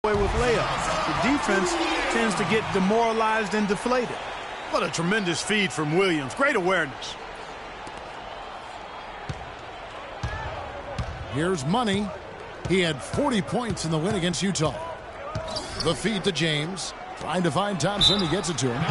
away with layups. The defense tends to get demoralized and deflated. What a tremendous feed from Williams. Great awareness. Here's Money. He had 40 points in the win against Utah. The feed to James. Trying to find Thompson. He gets it to him.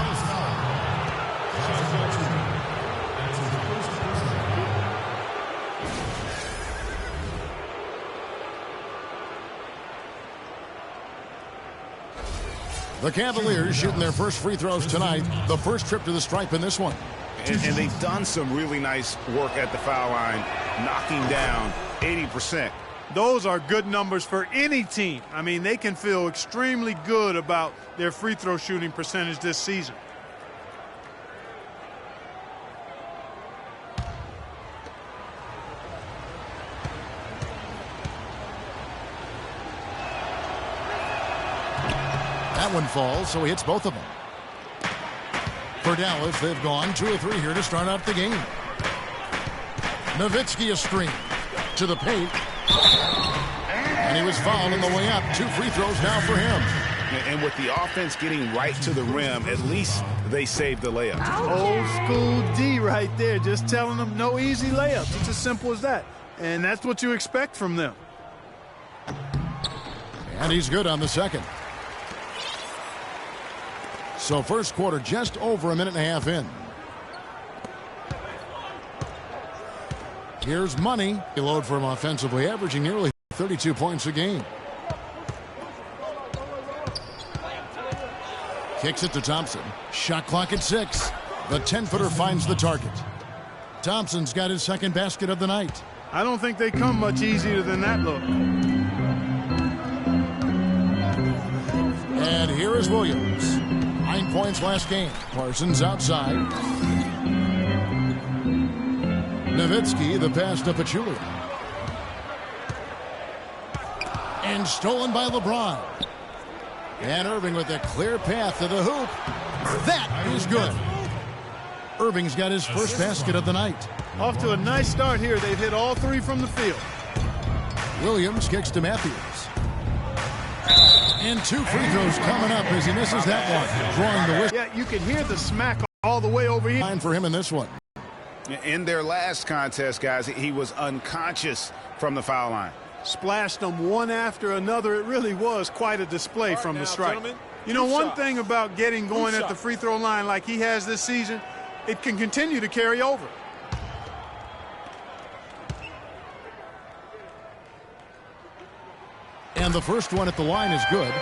The Cavaliers shooting their first free throws tonight. The first trip to the stripe in this one. And they've done some really nice work at the foul line, knocking down 80%. Those are good numbers for any team. I mean, they can feel extremely good about their free throw shooting percentage this season. That one falls, so he hits both of them. For Dallas, they've gone 2 of 3 here to start out the game. Nowitzki a screen to the paint. And he was fouled on the way up. 2 free throws now for him. And with the offense getting right to the rim, at least they saved the layup. Old school D right there, just telling them no easy layups. It's as simple as that. And that's what you expect from them. And he's good on the second. So first quarter just over a minute and a half in. Here's Money. He load for him offensively, averaging nearly 32 points a game. Kicks it to Thompson. Shot clock at 6. The 10-footer finds the target. Thompson's got his second basket of the night. I don't think they come much easier than that look. And here is Williams. 9 points last game. Parsons outside. Nowitzki, the pass to Pachulia. And stolen by LeBron. And Irving with a clear path to the hoop. That is good. Irving's got his first basket of the night. Off to a nice start here. They've hit all 3 from the field. Williams kicks to Matthews. And 2 free throws coming up as he misses that one. Drawing the whistle. Yeah, you can hear the smack all the way over here. Line for him in this one. In their last contest, guys, he was unconscious from the foul line. Splashed them one after another. It really was quite a display from the stripe. You know, one thing about getting going at the free throw line like he has this season, it can continue to carry over. And the first one at the line is good.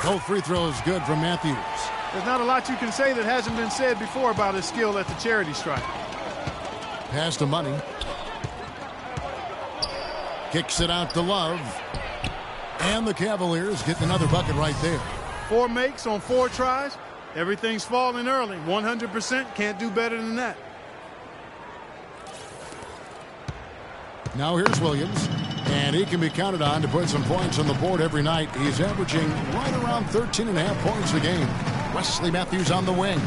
Both free throws good from Matthews. There's not a lot you can say that hasn't been said before about his skill at the charity stripe. Pass to Money. Kicks it out to Love. And the Cavaliers get another bucket right there. 4 makes on 4 tries. Everything's falling early. 100%. Can't do better than that. Now here's Williams. And he can be counted on to put some points on the board every night. He's averaging right around 13.5 points a game. Wesley Matthews on the wing.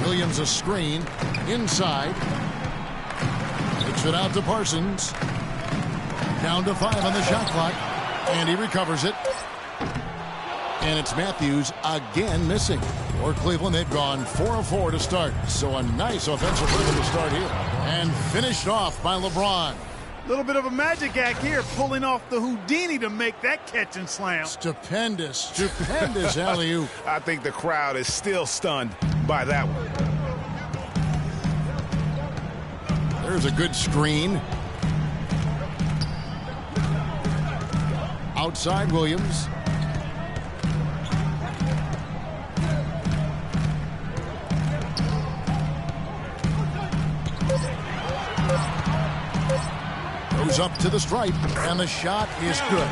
Williams a screen. Inside. Takes it out to Parsons. Down to 5 on the shot clock. And he recovers it. And it's Matthews again missing. For Cleveland, they've gone 4 of 4 to start. So a nice offensive rhythm to start here. And finished off by LeBron. A little bit of a magic act here, pulling off the Houdini to make that catch and slam. Stupendous alley-oop. I think the crowd is still stunned by that one. There's a good screen. Outside Williams. Goes up to the stripe, and the shot is good.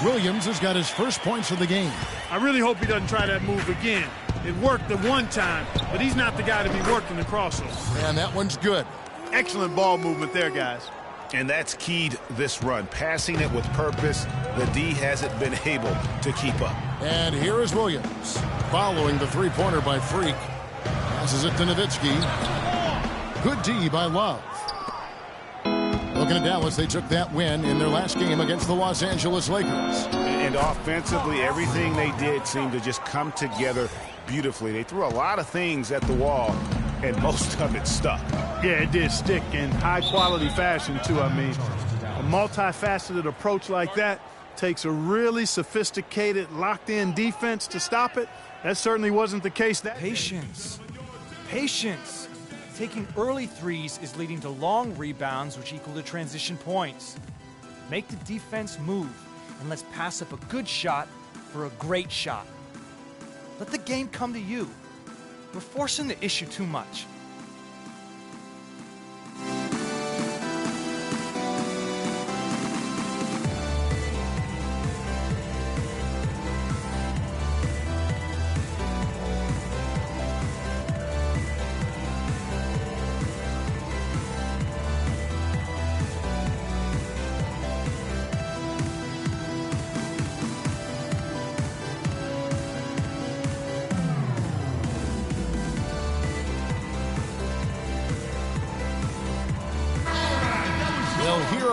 Williams has got his first points of the game. I really hope he doesn't try that move again. It worked the one time, but he's not the guy to be working the crossover. And that one's good. Excellent ball movement there, guys. And that's keyed this run. Passing it with purpose. The D hasn't been able to keep up. And here is Williams. Following the three-pointer by Freak. Passes it to Nowitzki. Good D by Love. Looking at Dallas, they took that win in their last game against the Los Angeles Lakers. And offensively, everything they did seemed to just come together beautifully. They threw a lot of things at the wall, and most of it stuck. Yeah, it did stick in high-quality fashion, too. I mean, a multifaceted approach like that takes a really sophisticated, locked-in defense to stop it. That certainly wasn't the case. Patience. Taking early threes is leading to long rebounds, which equal to transition points. Make the defense move, and let's pass up a good shot for a great shot. Let the game come to you. We're forcing the issue too much.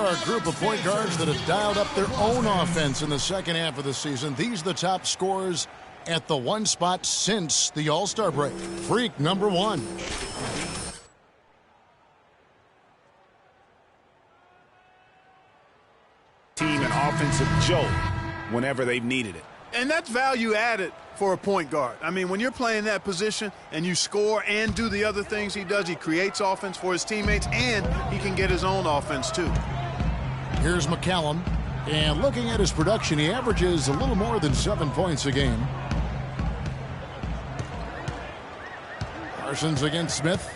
A group of point guards that have dialed up their own offense in the second half of the season. These are the top scorers at the one spot since the All-Star break. Freak number 1. Team an offensive jolt whenever they've needed it. And that's value added for a point guard. I mean, when you're playing that position and you score and do the other things he does, he creates offense for his teammates, and he can get his own offense too. Here's McCallum, and looking at his production, he averages a little more than 7 points a game. Parsons against Smith.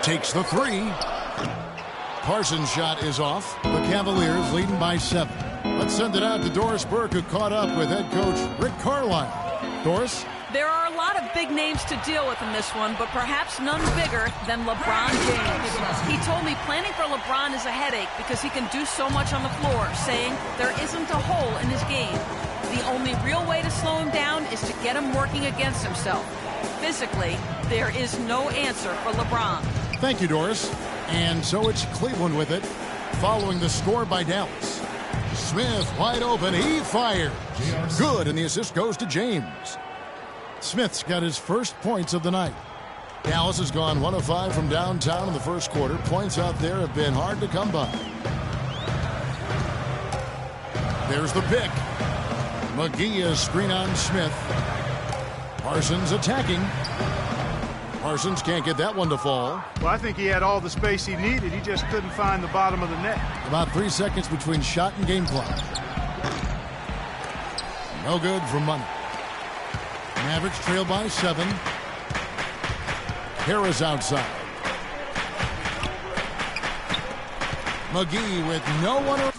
Takes the 3. Parsons' shot is off. The Cavaliers leading by 7. Let's send it out to Doris Burke, who caught up with head coach Rick Carlisle. Doris? There are a lot of big names to deal with in this one, but perhaps none bigger than LeBron James. He told me planning for LeBron is a headache because he can do so much on the floor, saying there isn't a hole in his game. The only real way to slow him down is to get him working against himself. Physically, there is no answer for LeBron. Thank you, Doris. And so it's Cleveland with it, following the score by Dallas. Smith wide open, he fires. Good, and the assist goes to James. Smith's got his first points of the night. Dallas has gone 1 of 5 from downtown in the first quarter. Points out there have been hard to come by. There's the pick. McGee is screen on Smith. Parsons attacking. Parsons can't get that one to fall. Well, I think he had all the space he needed. He just couldn't find the bottom of the net. About 3 seconds between shot and game clock. No good from Money. Mavericks trail by 7. Harris outside. McGee with no one.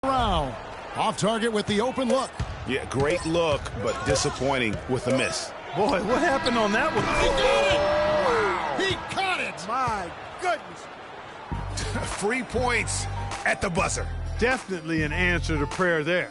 around. Off target with the open look. Yeah, great look, but disappointing with a miss. Boy, what happened on that one? He caught it. My goodness. 3 points at the buzzer. Definitely an answer to prayer there.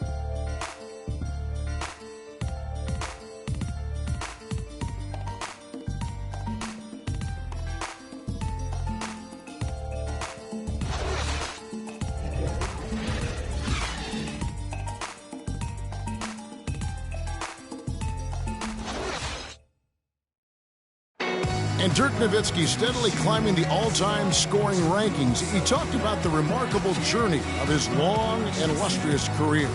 And Dirk Nowitzki steadily climbing the all-time scoring rankings. He talked about the remarkable journey of his long and illustrious career.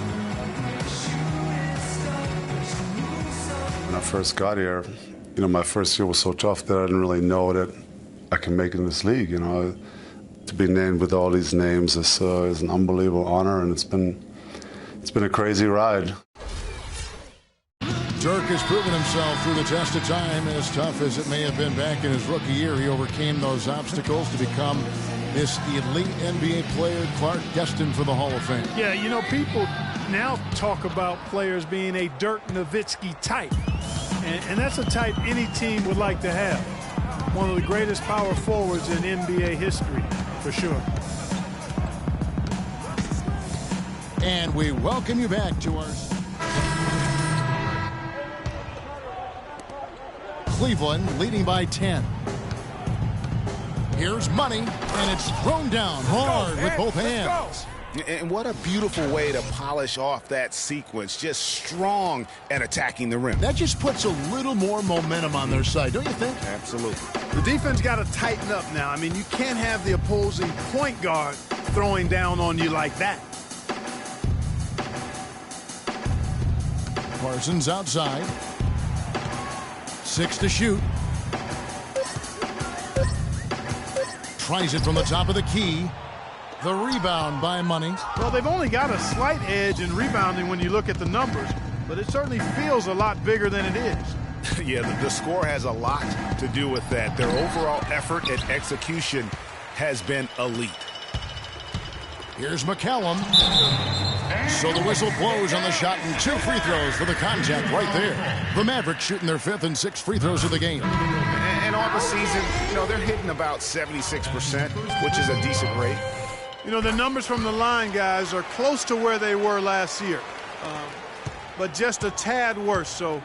When I first got here, my first year was so tough that I didn't really know that I can make it in this league. To be named with all these names is an unbelievable honor, and it's been a crazy ride. Dirk has proven himself through the test of time. As tough as it may have been back in his rookie year, he overcame those obstacles to become this elite NBA player, Clark, destined for the Hall of Fame. Yeah, people now talk about players being a Dirk Nowitzki type. And that's a type any team would like to have. One of the greatest power forwards in NBA history, for sure. And we welcome you back to our... Cleveland leading by 10. Here's money, and it's thrown down hard with both hands. And what a beautiful way to polish off that sequence. Just strong and attacking the rim. That just puts a little more momentum on their side, don't you think? Absolutely. The defense got to tighten up now. You can't have the opposing point guard throwing down on you like that. Parsons outside. 6 to shoot. Tries it from the top of the key. The rebound by Money. Well, they've only got a slight edge in rebounding when you look at the numbers, but it certainly feels a lot bigger than it is. Yeah, the score has a lot to do with that. Their overall effort and execution has been elite. Here's McCallum. So the whistle blows on the shot, and 2 free throws for the contact right there. The Mavericks shooting their 5th and 6th free throws of the game. And on the season, they're hitting about 76%, which is a decent rate. The numbers from the line, guys, are close to where they were last year, but just a tad worse, so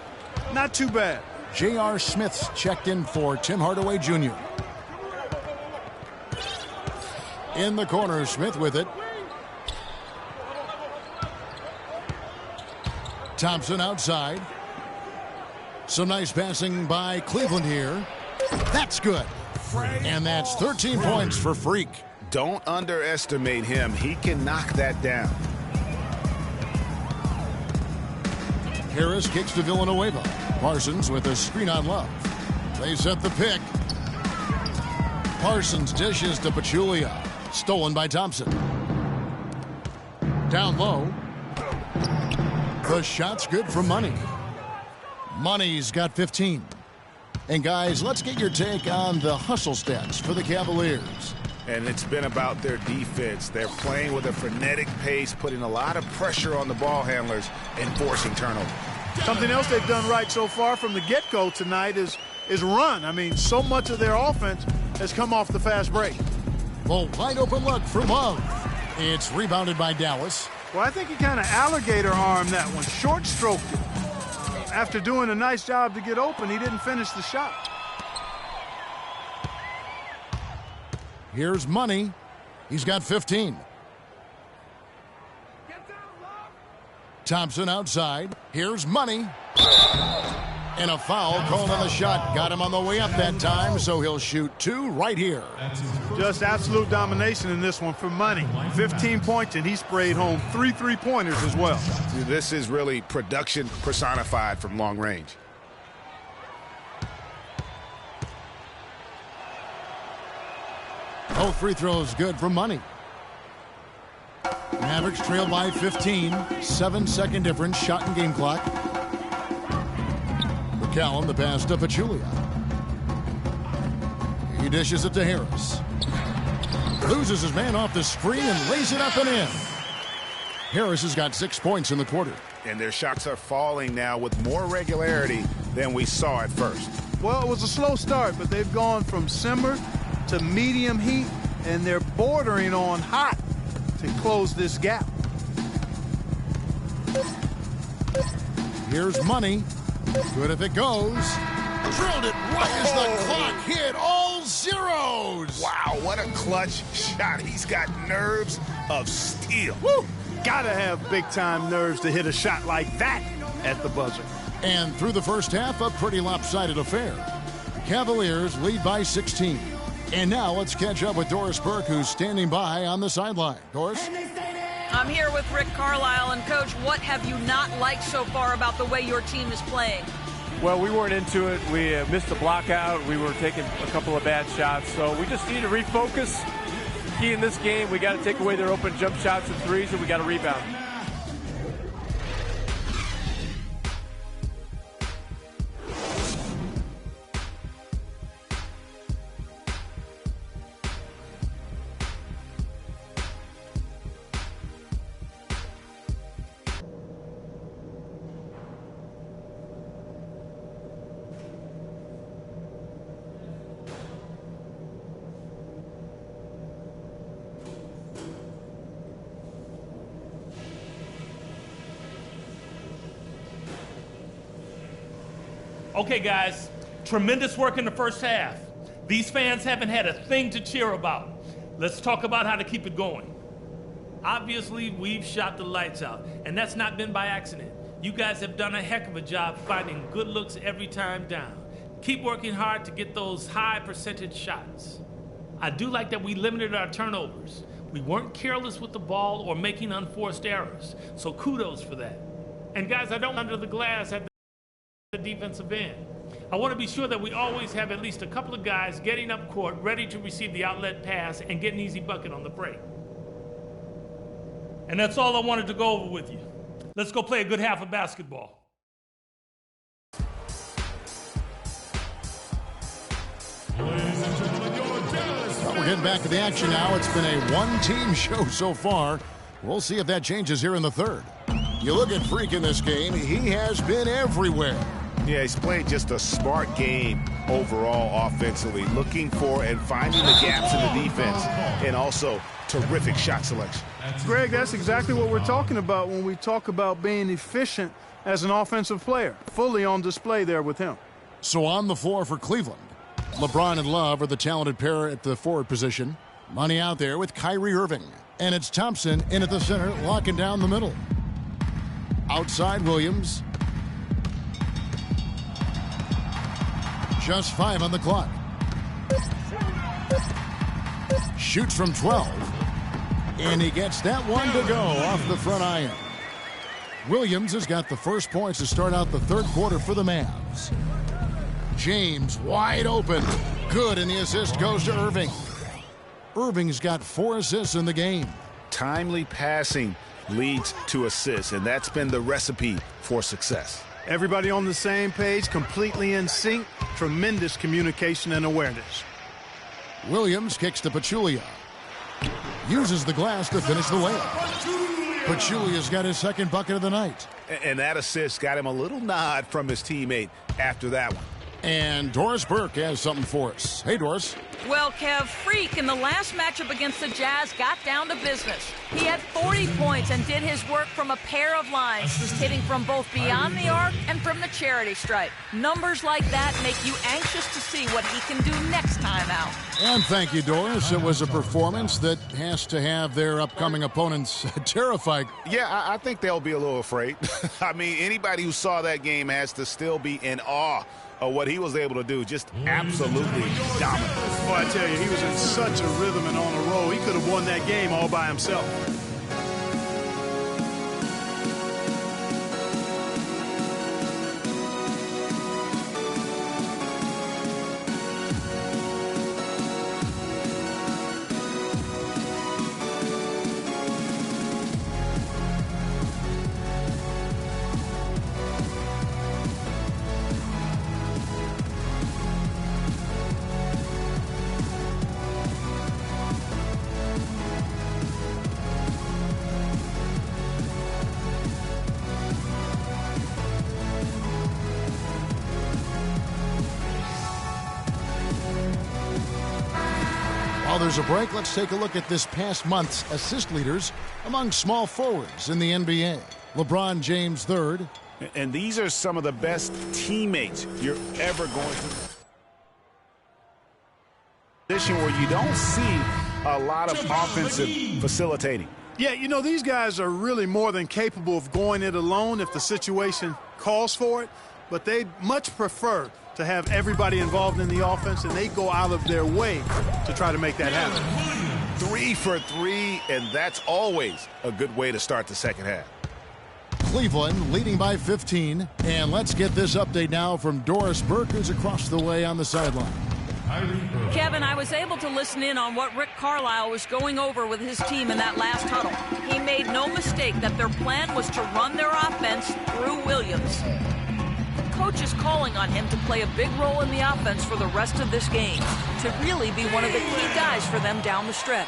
not too bad. J.R. Smith's checked in for Tim Hardaway Jr. In the corner, Smith with it. Thompson outside. Some nice passing by Cleveland here. That's good. And that's 13 points for Freak. Don't underestimate him. He can knock that down. Harris kicks to Villanueva. Parsons with a screen on Love. They set the pick. Parsons dishes to Pachulia. Stolen by Thompson. Down low. The shot's good for Money. Money's got 15. And guys, let's get your take on the hustle stats for the Cavaliers. And it's been about their defense. They're playing with a frenetic pace, putting a lot of pressure on the ball handlers and forcing turnovers. Something else they've done right so far from the get-go tonight is run. So much of their offense has come off the fast break. Well, wide open look for Love. It's rebounded by Dallas. Well, I think he kind of alligator armed that one, short-stroked it. After doing a nice job to get open, he didn't finish the shot. Here's Money. He's got 15. Thompson outside. Here's Money. And a foul called on the shot. Got him on the way up that time, so he'll shoot 2 right here. Just absolute domination in this one for Money. 15 points, and he sprayed home 3 3-pointers as well. This is really production personified from long range. Both free throws good for Money. Mavericks trail by 15. 7-second difference, shot and game clock. McCallum, the pass to Pachulia. He dishes it to Harris. Loses his man off the screen and lays it up and in. Harris has got 6 points in the quarter. And their shots are falling now with more regularity than we saw at first. Well, it was a slow start, but they've gone from simmer to medium heat, and they're bordering on hot to close this gap. Here's Money. Good if it goes. Drilled it right as the clock hit all zeros. Wow, what a clutch shot. He's got nerves of steel. Woo! Gotta have big-time nerves to hit a shot like that at the buzzer. And through the first half, a pretty lopsided affair. Cavaliers lead by 16. And now let's catch up with Doris Burke, who's standing by on the sideline. Doris? I'm here with Rick Carlisle. And, Coach, what have you not liked so far about the way your team is playing? Well, we weren't into it. We missed the block out. We were taking a couple of bad shots. So we just need to refocus. Key in this game, we got to take away their open jump shots and threes, and we got to rebound. Okay, guys, tremendous work in the first half. These fans haven't had a thing to cheer about. Let's talk about how to keep it going. Obviously, we've shot the lights out, and that's not been by accident. You guys have done a heck of a job finding good looks every time down. Keep working hard to get those high percentage shots. I do like that we limited our turnovers. We weren't careless with the ball or making unforced errors, so kudos for that. And guys, I don't under the glass at the defensive end. I want to be sure that we always have at least a couple of guys getting up court, ready to receive the outlet pass and get an easy bucket on the break. And that's all I wanted to go over with you. Let's go play a good half of basketball. Well, we're getting back to the action now. It's been a one-team show so far. We'll see if that changes here in the third. You look at Freak in this game, he has been everywhere. Yeah, he's played just a smart game overall offensively, looking for and finding the gaps in the defense, and also terrific shot selection. Greg, that's exactly what we're talking about when we talk about being efficient as an offensive player. Fully on display there with him. So on the floor for Cleveland, LeBron and Love are the talented pair at the forward position. Money out there with Kyrie Irving. And it's Thompson in at the center, locking down the middle. Outside Williams. Just 5 on the clock. Shoots from 12. And he gets that one to go off the front iron. Williams has got the first points to start out the third quarter for the Mavs. James wide open. Good, and the assist goes to Irving. Irving's got 4 assists in the game. Timely passing leads to assists, and that's been the recipe for success. Everybody on the same page, completely in sync. Tremendous communication and awareness. Williams kicks to Pachulia. Uses the glass to finish the layup. Pachulia's got his second bucket of the night. And that assist got him a little nod from his teammate after that one. And Doris Burke has something for us. Hey, Doris. Well, Kev, Freak in the last matchup against the Jazz got down to business. He had 40 points and did his work from a pair of lines, hitting from both beyond the arc and from the charity stripe. Numbers like that make you anxious to see what he can do next time out. And thank you, Doris. It was a performance that has to have their upcoming opponents terrified. Yeah, I think they'll be a little afraid. I mean, anybody who saw that game has to still be in awe of what he was able to do. Just absolutely dominant. Boy, I tell you, he was in such a rhythm and on a roll. He could have won that game all by himself. While there's a break, let's take a look at this past month's assist leaders among small forwards in the NBA. LeBron James third. And these are some of the best teammates you're ever going to. Position where you don't see a lot of offensive facilitating. Yeah, you know, these guys are really more than capable of going it alone if the situation calls for it, but they much prefer to have everybody involved in the offense, and they go out of their way to try to make that happen. 3 for 3, and that's always a good way to start the second half. Cleveland leading by 15. And let's get this update now from Doris Burke, who's across the way on the sideline. Kevin, I was able to listen in on what Rick Carlisle was going over with his team in that last huddle. He made no mistake that their plan was to run their offense through Williams. The coach is calling on him to play a big role in the offense for the rest of this game, to really be one of the key guys for them down the stretch.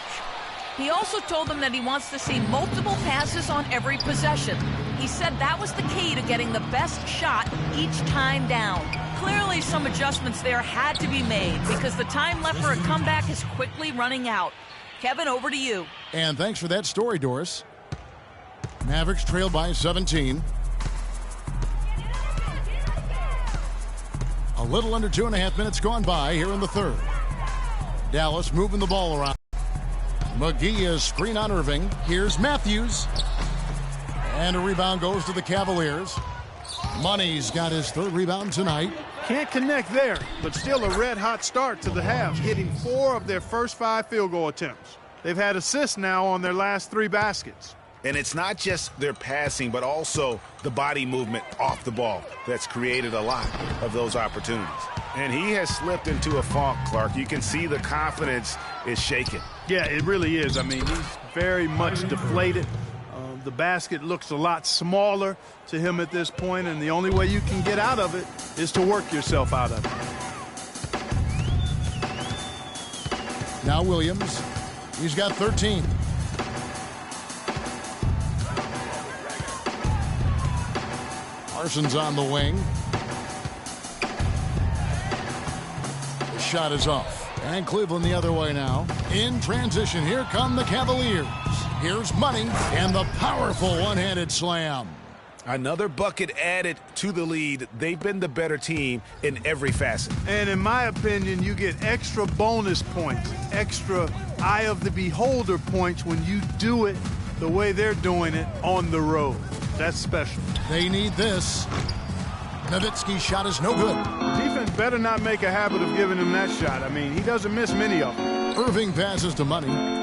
He also told them that he wants to see multiple passes on every possession. He said that was the key to getting the best shot each time down. Clearly, some adjustments there had to be made because the time left for a comeback is quickly running out. Kevin, over to you. And thanks for that story, Doris. Mavericks trailed by 17. A little under 2.5 minutes gone by here in the third. Dallas moving the ball around. McGee is screen on Irving. Here's Matthews. And a rebound goes to the Cavaliers. Money's got his third rebound tonight. Can't connect there, but still a red-hot start to the half, hitting 4 of their first 5 field goal attempts. They've had assists now on their last 3 baskets. And it's not just their passing, but also the body movement off the ball that's created a lot of those opportunities. And he has slipped into a funk, Clark. You can see the confidence is shaken. Yeah, it really is. I mean, he's very much deflated. The basket looks a lot smaller to him at this point, and the only way you can get out of it is to work yourself out of it. Now Williams. He's got 13. Parsons on the wing. The shot is off. And Cleveland the other way now. In transition, here come the Cavaliers. Here's Money and the powerful one-handed slam. Another bucket added to the lead. They've been the better team in every facet. And in my opinion, you get extra bonus points, extra eye of the beholder points when you do it the way they're doing it on the road. That's special. They need this. Nowitzki's shot is no good. Defense better not make a habit of giving him that shot. I mean, he doesn't miss many of them. Irving passes to Money.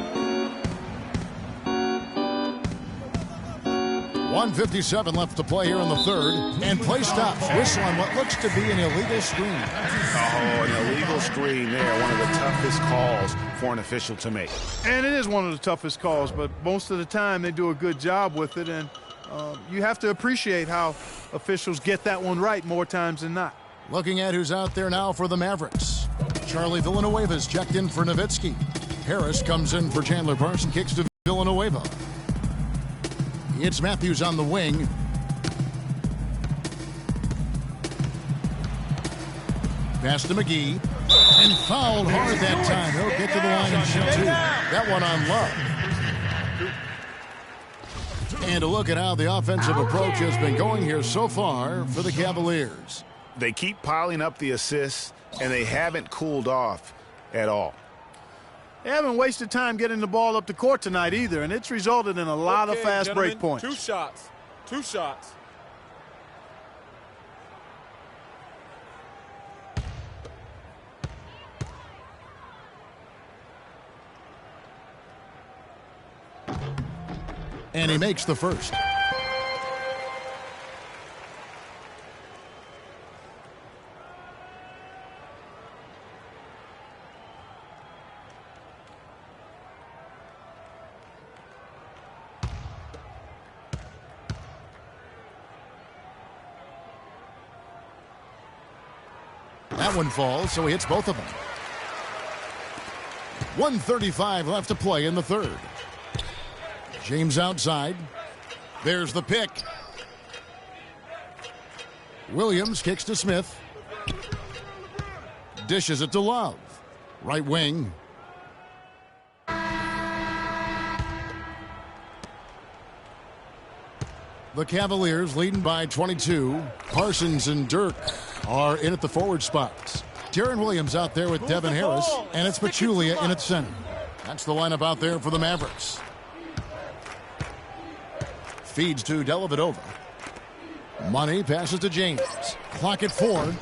1:57 left to play here in the third. And play stops. Whistle on what looks to be an illegal screen. Oh, an illegal screen there. One of the toughest calls for an official to make. And it is one of the toughest calls, but most of the time they do a good job with it. And you have to appreciate how officials get that one right more times than not. Looking at who's out there now for the Mavericks. Charlie Villanueva's checked in for Nowitzki. Harris comes in for Chandler Parsons, kicks to Villanueva. It's Matthews on the wing. Pass to McGee. And fouled hard that time. He'll get to the line and shoot 2. That one on Love. And a look at how the offensive approach has been going here so far for the Cavaliers. They keep piling up the assists, and they haven't cooled off at all. They haven't wasted time getting the ball up the court tonight either, and it's resulted in a lot of fast break points. 2 shots. 2 shots. And he makes the first. That one falls, so he hits both of them. 1:35 left to play in the third. James outside. There's the pick. Williams kicks to Smith. Dishes it to Love. Right wing. The Cavaliers leading by 22. Parsons and Dirk are in at the forward spots. Darren Williams out there with Devin Harris, and it's Pachulia in at center. That's the lineup out there for the Mavericks. Feeds to Dellavedova. Money passes to James. Clock at 4.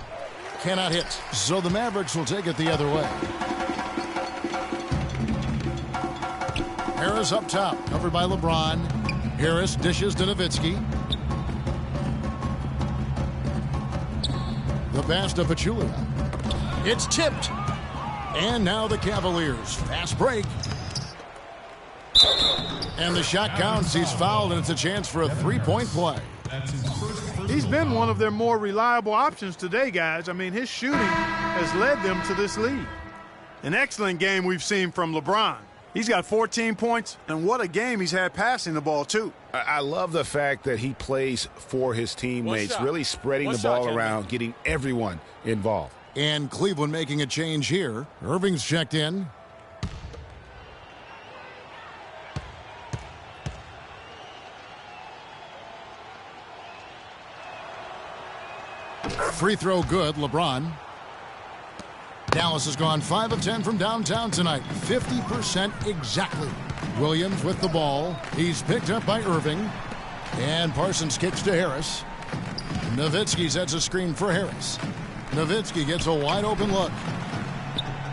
Cannot hit. So the Mavericks will take it the other way. Harris up top, covered by LeBron. Harris dishes to Nowitzki. The pass to Pachulia. It's tipped. And now the Cavaliers. Fast break. And the shot counts. He's fouled, and it's a chance for a three-point play. He's been one of their more reliable options today, guys. I mean, his shooting has led them to this lead. An excellent game we've seen from LeBron. He's got 14 points, and what a game he's had passing the ball, too. I love the fact that he plays for his teammates, really spreading the ball around, getting everyone involved. And Cleveland making a change here. Irving's checked in. Free throw good, LeBron. Dallas has gone 5 of 10 from downtown tonight. 50% exactly. Williams with the ball. He's picked up by Irving. And Parsons kicks to Harris. Nowitzki sets a screen for Harris. Nowitzki gets a wide open look.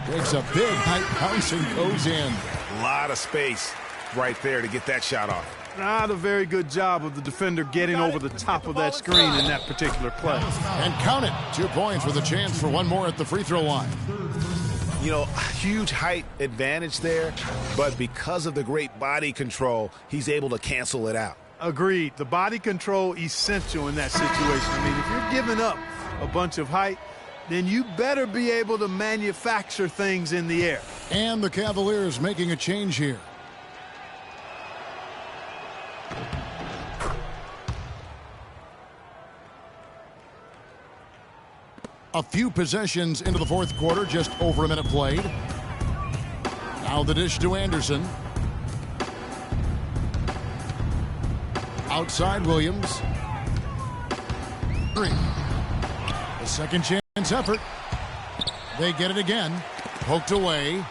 Takes a big height bounce and goes in. A lot of space right there to get that shot off. Not a very good job of the defender getting over the top of that screen in that particular play. And count it. 2 points with a chance for one more at the free throw line. You know, huge height advantage there, but because of the great body control, he's able to cancel it out. Agreed. The body control essential in that situation. I mean, if you're giving up a bunch of height, then you better be able to manufacture things in the air. And the Cavaliers making a change here. A few possessions into the fourth quarter, just over a minute played. Now the dish to Anderson. Outside Williams. 3. A second chance effort. They get it again. Poked away.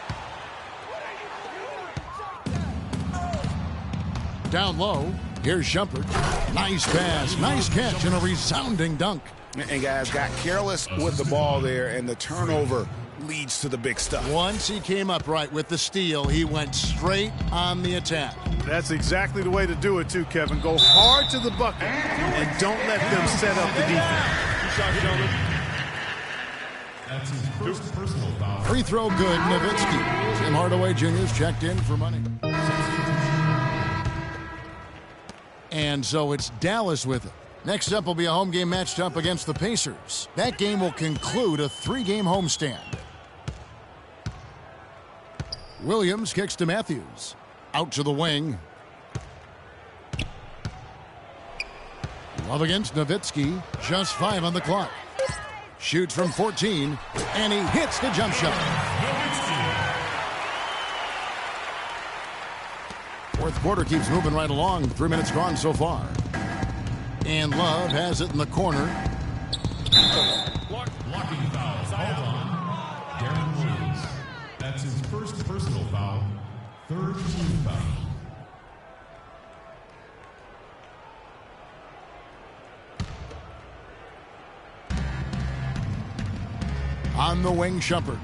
Down low. Here's Shumpert. Nice pass, nice catch, and a resounding dunk. And guys got careless with the ball there, and the turnover leads to the big stuff. Once he came up right with the steal, he went straight on the attack. That's exactly the way to do it, too, Kevin. Go hard to the bucket and don't let them set up the defense. That's his first personal foul. Free throw good, Nowitzki. Tim Hardaway Jr.'s checked in for money. And so it's Dallas with it. Next up will be a home game matched up against the Pacers. That game will conclude a 3-game homestand. Williams kicks to Matthews. Out to the wing. Love against Nowitzki. Just 5 on the clock. Shoots from 14, and he hits the jump shot. Fourth quarter keeps moving right along. 3 minutes gone so far. And Love has it in the corner. Blocking foul. Hold on. Darren Williams. That's his first personal foul. Third team foul. On the wing, Shumpert.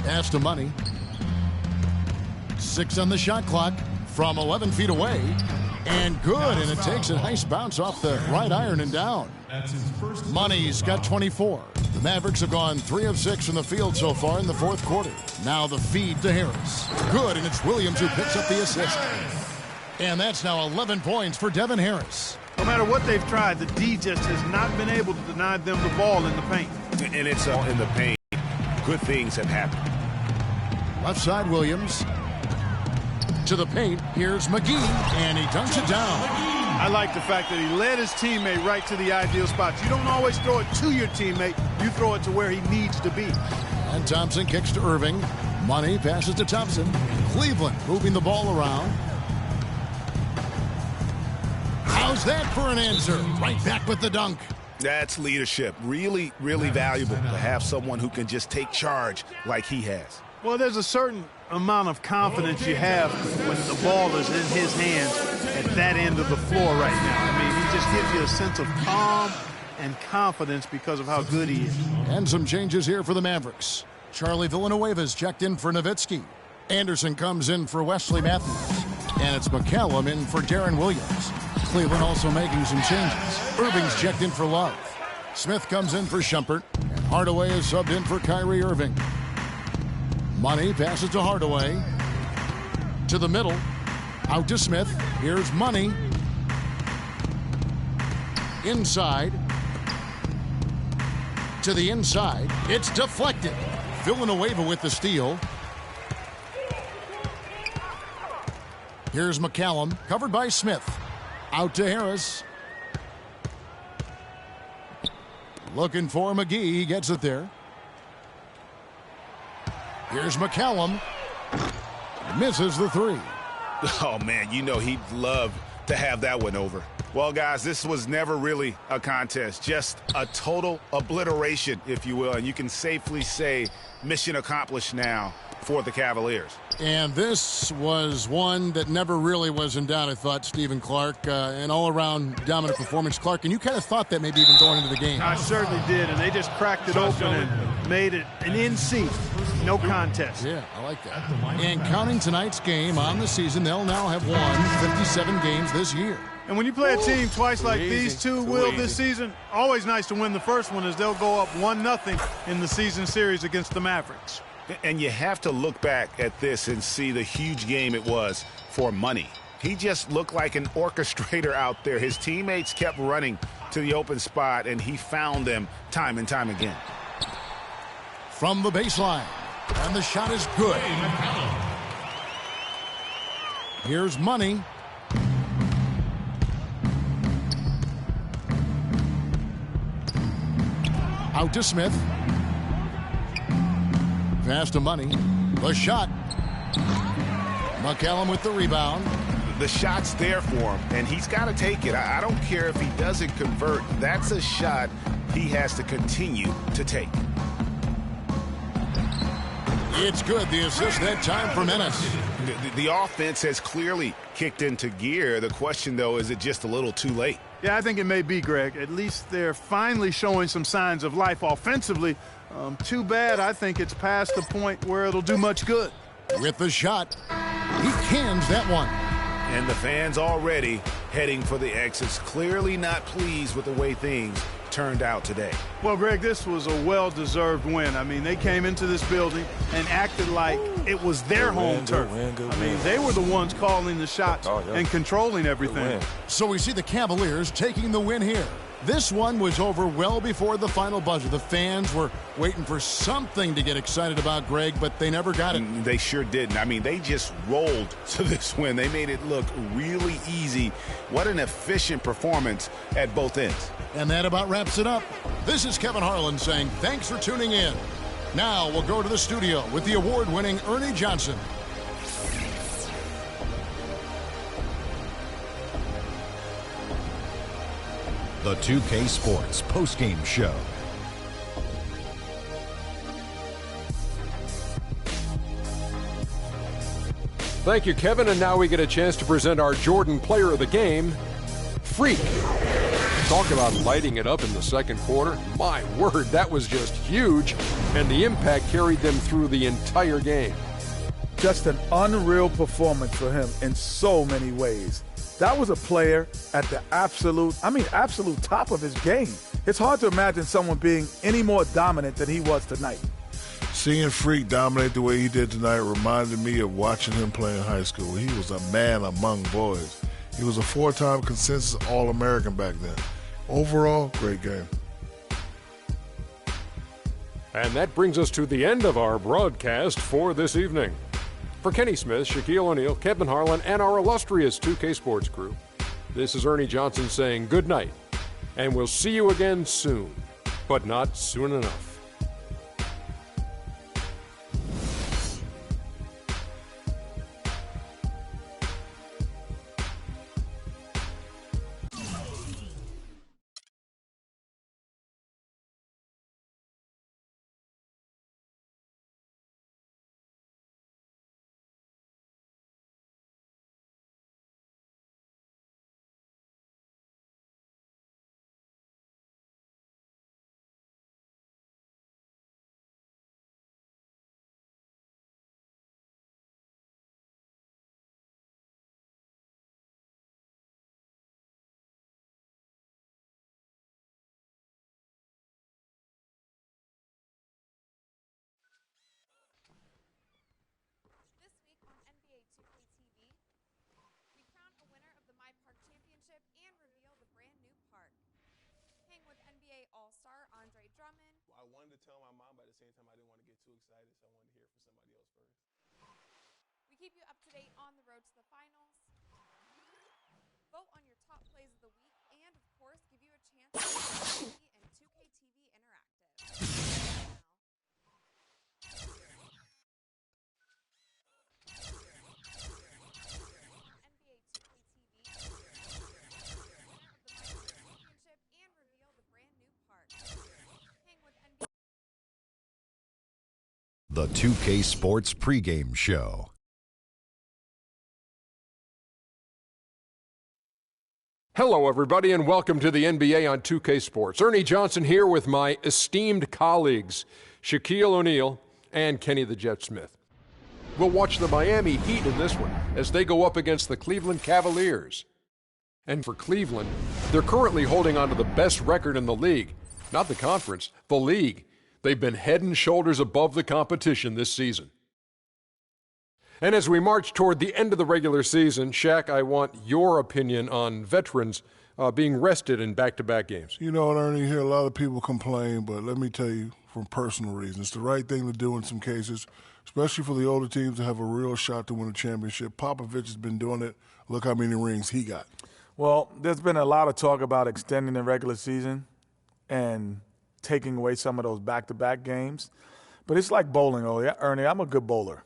Pass to Money. 6 on the shot clock. From 11 feet away, and good, and it takes a nice bounce off the right iron and down. Money's got 24. The Mavericks have gone 3 of 6 from the field so far in the fourth quarter. Now the feed to Harris. Good, and it's Williams who picks up the assist. And that's now 11 points for Devin Harris. No matter what they've tried, the D just has not been able to deny them the ball in the paint. And it's in the paint. Good things have happened. Left side, Williams. To the paint, here's McGee, and he dunks it down. I like the fact that he led his teammate right to the ideal spots. You don't always throw it to your teammate. You throw it to where he needs to be. And Thompson kicks to Irving. Money passes to Thompson. Cleveland moving the ball around. that for an answer. Right back with the dunk. That's leadership. Really, really valuable to have someone who can just take charge like he has. Well, there's a certain amount of confidence you have when the ball is in his hands at that end of the floor right now. I mean, he just gives you a sense of calm and confidence because of how good he is. And some changes here for the Mavericks. Charlie Villanueva's checked in for Nowitzki. Anderson comes in for Wesley Matthews. And it's McCallum in for Darren Williams. Cleveland also making some changes. Irving's checked in for Love. Smith comes in for Shumpert. And Hardaway is subbed in for Kyrie Irving. Money passes to Hardaway. To the middle. Out to Smith. Here's Money. Inside. To the inside. It's deflected. Villanueva with the steal. Here's McCallum, covered by Smith. Out to Harris. Looking for McGee. He gets it there. Here's McCallum. Misses the three. Oh, man, you know he'd love to have that one over. Well, guys, this was never really a contest. Just a total obliteration, if you will. And you can safely say mission accomplished now for the Cavaliers. And this was one that never really was in doubt, I thought, Stephen Clark. An all-around dominant performance. Clark, and you kind of thought that maybe even going into the game. I certainly did, and they just cracked it open and made it an in-seat. No contest. Yeah, I like that. And counting tonight's game on the season, they'll now have won 57 games this year. And when you play a team twice like these two will this season, always nice to win the first one as they'll go up 1-0 in the season series against the Mavericks. And you have to look back at this and see the huge game it was for Money. He just looked like an orchestrator out there. His teammates kept running to the open spot, and he found them time and time again. From the baseline, and the shot is good. Here's Money. Out to Smith. Pass to Money. The shot. McCallum with the rebound. The shot's there for him, and he's got to take it. I don't care if he doesn't convert. That's a shot he has to continue to take. It's good. The assist that time for Menace. The offense has clearly kicked into gear. The question, though, is it just a little too late? Yeah, I think it may be, Greg. At least they're finally showing some signs of life offensively. Too bad I think it's past the point where it'll do much good. With the shot, he cans that one. And the fans already heading for the exits, clearly not pleased with the way things turned out today. Well, Greg, this was a well-deserved win. I mean, they came into this building and acted like it was their home turf. I mean, they were the ones calling the shots and controlling everything. So we see the Cavaliers taking the win here. This one was over well before the final buzzer. The fans were waiting for something to get excited about, Greg, but they never got it. They sure didn't. I mean, they just rolled to this win. They made it look really easy. What an efficient performance at both ends. And that about wraps it up. This is Kevin Harlan saying thanks for tuning in. Now we'll go to the studio with the award-winning Ernie Johnson. The 2K Sports postgame show. Thank you, Kevin. And now we get a chance to present our Jordan Player of the Game, Freak. Talk about lighting it up in the second quarter. My word, that was just huge. And the impact carried them through the entire game. Just an unreal performance for him in so many ways. That was a player at the absolute top of his game. It's hard to imagine someone being any more dominant than he was tonight. Seeing Freak dominate the way he did tonight reminded me of watching him play in high school. He was a man among boys. He was a 4-time consensus All-American back then. Overall, great game. And that brings us to the end of our broadcast for this evening. For Kenny Smith, Shaquille O'Neal, Kevin Harlan, and our illustrious 2K Sports crew, this is Ernie Johnson saying good night, and we'll see you again soon, but not soon enough. tell my mom, but at the same time, I didn't want to get too excited, so I wanted to hear from somebody else first. We keep you up to date on the road to the finals. Vote on your top plays of the week, and of course, give you a chance to be in 2K TV Interactive. NBA 2K TV, winner of the Championship, and reveal the brand new park. Hang with NBA. The 2K Sports pregame show. Hello, everybody, and welcome to the NBA on 2K Sports. Ernie Johnson here with my esteemed colleagues, Shaquille O'Neal and Kenny the Jet Smith. We'll watch the Miami Heat in this one as they go up against the Cleveland Cavaliers. And for Cleveland, they're currently holding on to the best record in the league. Not the conference, the league. They've been head and shoulders above the competition this season. And as we march toward the end of the regular season, Shaq, I want your opinion on veterans being rested in back-to-back games. You know what, Ernie, you hear a lot of people complain, but let me tell you from personal reasons, it's the right thing to do in some cases, especially for the older teams to have a real shot to win a championship. Popovich has been doing it. Look how many rings he got. Well, there's been a lot of talk about extending the regular season and taking away some of those back-to-back games. But it's like bowling, Ernie. I'm a good bowler.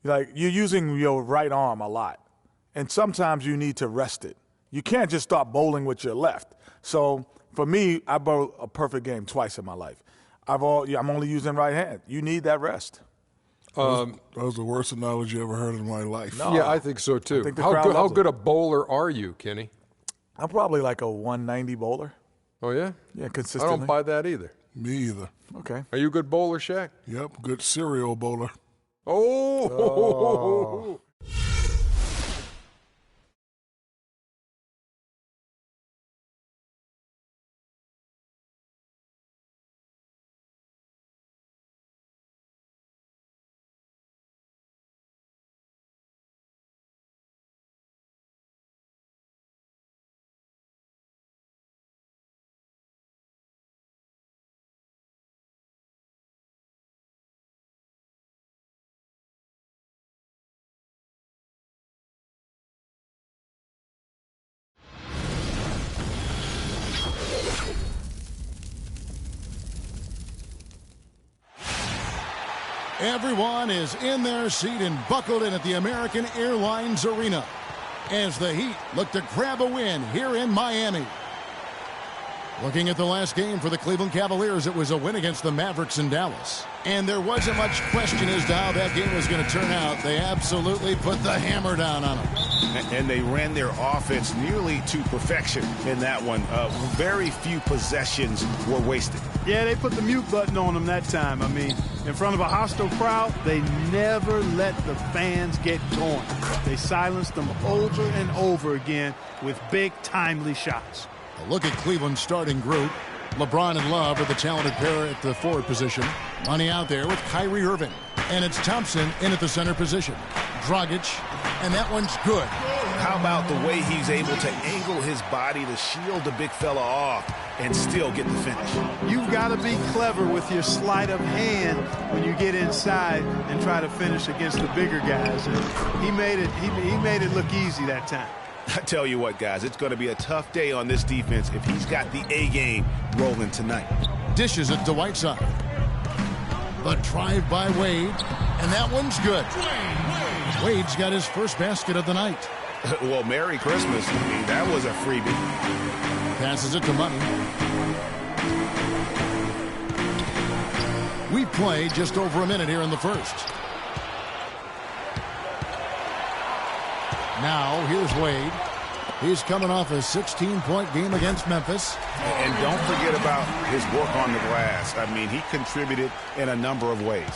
Like, you're using your right arm a lot, and sometimes you need to rest it. You can't just start bowling with your left. So for me, I bowl a perfect game twice in my life. I'm only using right hand. You need that rest. That was the worst analogy I ever heard in my life. No, yeah, I think so too. How good a bowler are you, Kenny? I'm probably like a 190 bowler. Oh, yeah? Yeah, consistently. I don't buy that either. Me either. Okay. Are you a good bowler, Shaq? Yep, good serial bowler. Oh! Everyone is in their seat and buckled in at the American Airlines Arena as the Heat look to grab a win here in Miami. Looking at the last game for the Cleveland Cavaliers, it was a win against the Mavericks in Dallas. And there wasn't much question as to how that game was going to turn out. They absolutely put the hammer down on them. And they ran their offense nearly to perfection in that one. Very few possessions were wasted. Yeah, they put the mute button on them that time. I mean, in front of a hostile crowd, they never let the fans get going. They silenced them over and over again with big, timely shots. A look at Cleveland's starting group. LeBron and Love are the talented pair at the forward position. Money out there with Kyrie Irving. And it's Thompson in at the center position. Dragic, and that one's good. How about the way he's able to angle his body to shield the big fella off and still get the finish? You've got to be clever with your sleight of hand when you get inside and try to finish against the bigger guys. And he made it look easy that time. I tell you what, guys, it's going to be a tough day on this defense if he's got the A game rolling tonight. Dishes it to Whiteside. The drive by Wade, and that one's good. Wade's got his first basket of the night. Well, Merry Christmas. I mean, that was a freebie. Passes it to Money. We played just over a minute here in the first. Now, here's Wade. He's coming off a 16-point game against Memphis. And don't forget about his work on the glass. I mean, he contributed in a number of ways.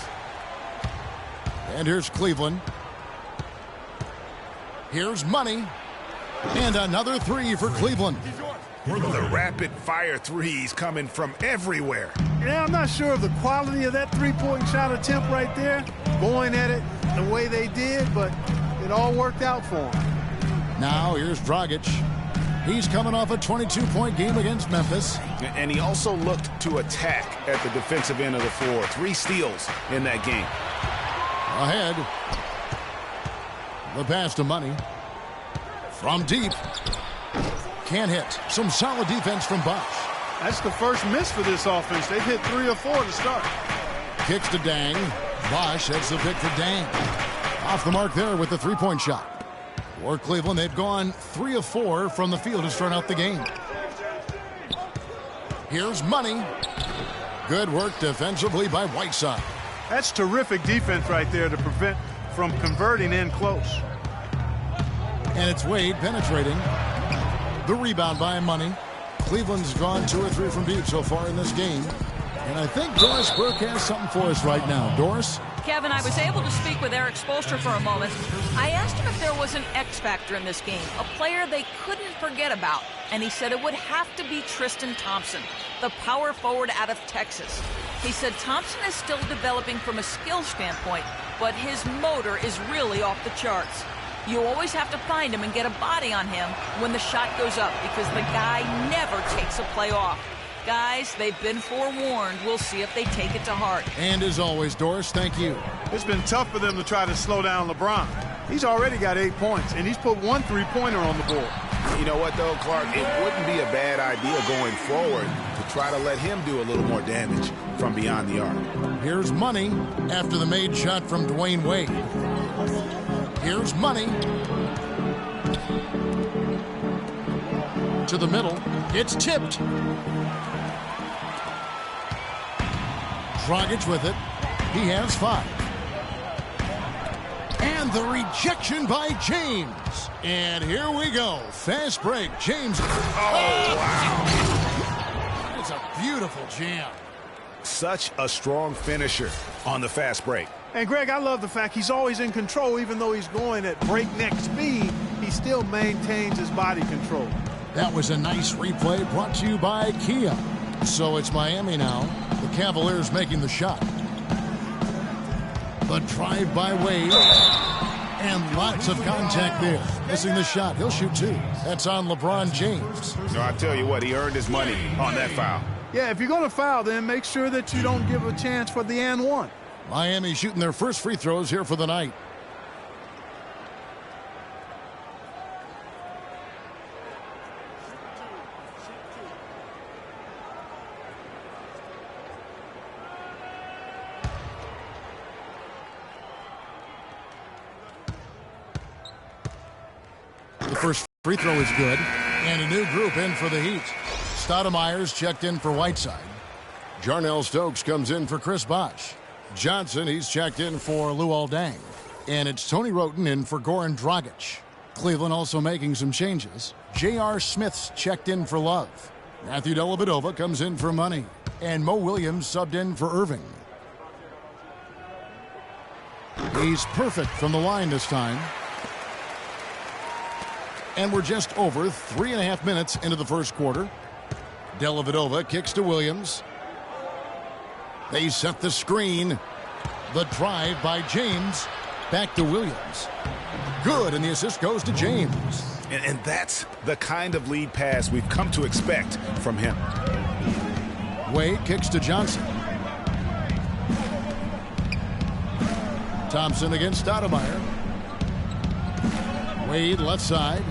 And here's Cleveland. Here's Money. And another three for Cleveland. The rapid-fire threes coming from everywhere. Yeah, I'm not sure of the quality of that three-point shot attempt right there, going at it the way they did, but it all worked out for him. Now here's Dragic. He's coming off a 22-point game against Memphis. And he also looked to attack at the defensive end of the floor. 3 steals in that game. Ahead. The pass to Money. From deep. Can't hit. Some solid defense from Bosch. That's the first miss for this offense. They've hit 3 or 4 to start. Kicks to Dang. Bosch, that's the pick for Dang. Off the mark there with the three-point shot. For Cleveland, they've gone 3 of 4 from the field to start out the game. Here's Money. Good work defensively by Whiteside. That's terrific defense right there to prevent from converting in close. And it's Wade penetrating. The rebound by Money. Cleveland's gone 2 or 3 from deep so far in this game. And I think Doris Burke has something for us right now. Doris? Kevin, I was able to speak with Eric Spoelstra for a moment. I asked him if there was an X factor in this game, a player they couldn't forget about. And he said it would have to be Tristan Thompson, the power forward out of Texas. He said Thompson is still developing from a skill standpoint, but his motor is really off the charts. You always have to find him and get a body on him when the shot goes up because the guy never takes a play off. Guys, they've been forewarned. We'll see if they take it to heart. And as always, Doris, thank you. It's been tough for them to try to slow down LeBron. He's already got 8 points, and he's put 1 3-pointer on the board. You know what, though, Clark? It wouldn't be a bad idea going forward to try to let him do a little more damage from beyond the arc. Here's Money after the made shot from Dwayne Wade. Here's Money. To the middle. It's tipped. Dragic with it. He has 5. And the rejection by James. And here we go. Fast break. James. Oh, wow. It's a beautiful jam. Such a strong finisher on the fast break. And, Greg, I love the fact he's always in control. Even though he's going at breakneck speed, he still maintains his body control. That was a nice replay brought to you by Kia. So it's Miami now. The Cavaliers making the shot. The drive by Wade. And lots of contact there. Missing the shot. He'll shoot 2. That's on LeBron James. No, I tell you what, he earned his money on that foul. Yeah, if you're going to foul, then make sure that you don't give a chance for the and one. Miami shooting their first free throws here for the night. The first free throw is good. And a new group in for the Heat. Stoudemire's checked in for Whiteside. Jarnell Stokes comes in for Chris Bosh. Johnson, he's checked in for Luol Deng. And it's Tony Roten in for Goran Dragic. Cleveland also making some changes. J.R. Smith's checked in for Love. Matthew Dellavedova comes in for Money. And Mo Williams subbed in for Irving. He's perfect from the line this time. And we're just over 3.5 minutes into the first quarter. Dellavedova kicks to Williams. They set the screen. The drive by James. Back to Williams. Good, and the assist goes to James. And that's the kind of lead pass we've come to expect from him. Wade kicks to Johnson. Thompson against Stoudemire. Wade left side.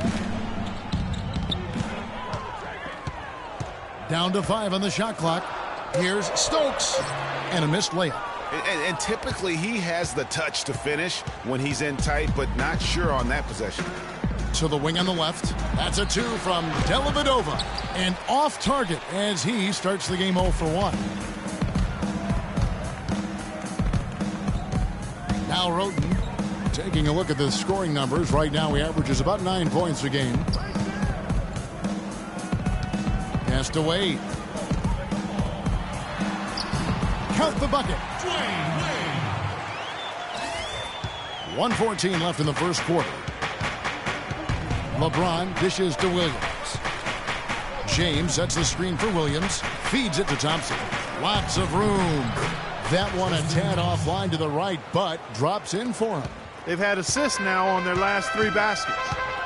Down to 5 on the shot clock. Here's Stokes. And a missed layup. And typically he has the touch to finish when he's in tight, but not sure on that possession. To the wing on the left. That's a 2 from Dellavedova. And off target as he starts the game 0 for 1. Now Roten taking a look at the scoring numbers. Right now he averages about 9 points a game. Pass to Wade. Count the bucket. 1:14 left in the first quarter. LeBron dishes to Williams. James sets the screen for Williams. Feeds it to Thompson. Lots of room. That one a tad offline to the right, but drops in for him. They've had assists now on their last 3 baskets.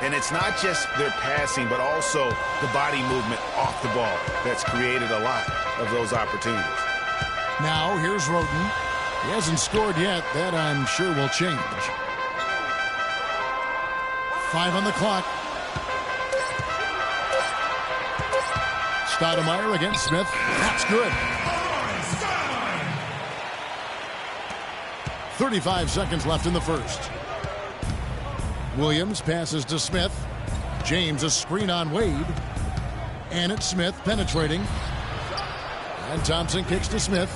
And it's not just their passing, but also the body movement off the ball that's created a lot of those opportunities. Now, here's Roden. He hasn't scored yet. That, I'm sure, will change. 5 on the clock. Stoudemire against Smith. That's good. 35 seconds left in the first. Williams passes to Smith. James a screen on Wade. And it's Smith penetrating. And Thompson kicks to Smith.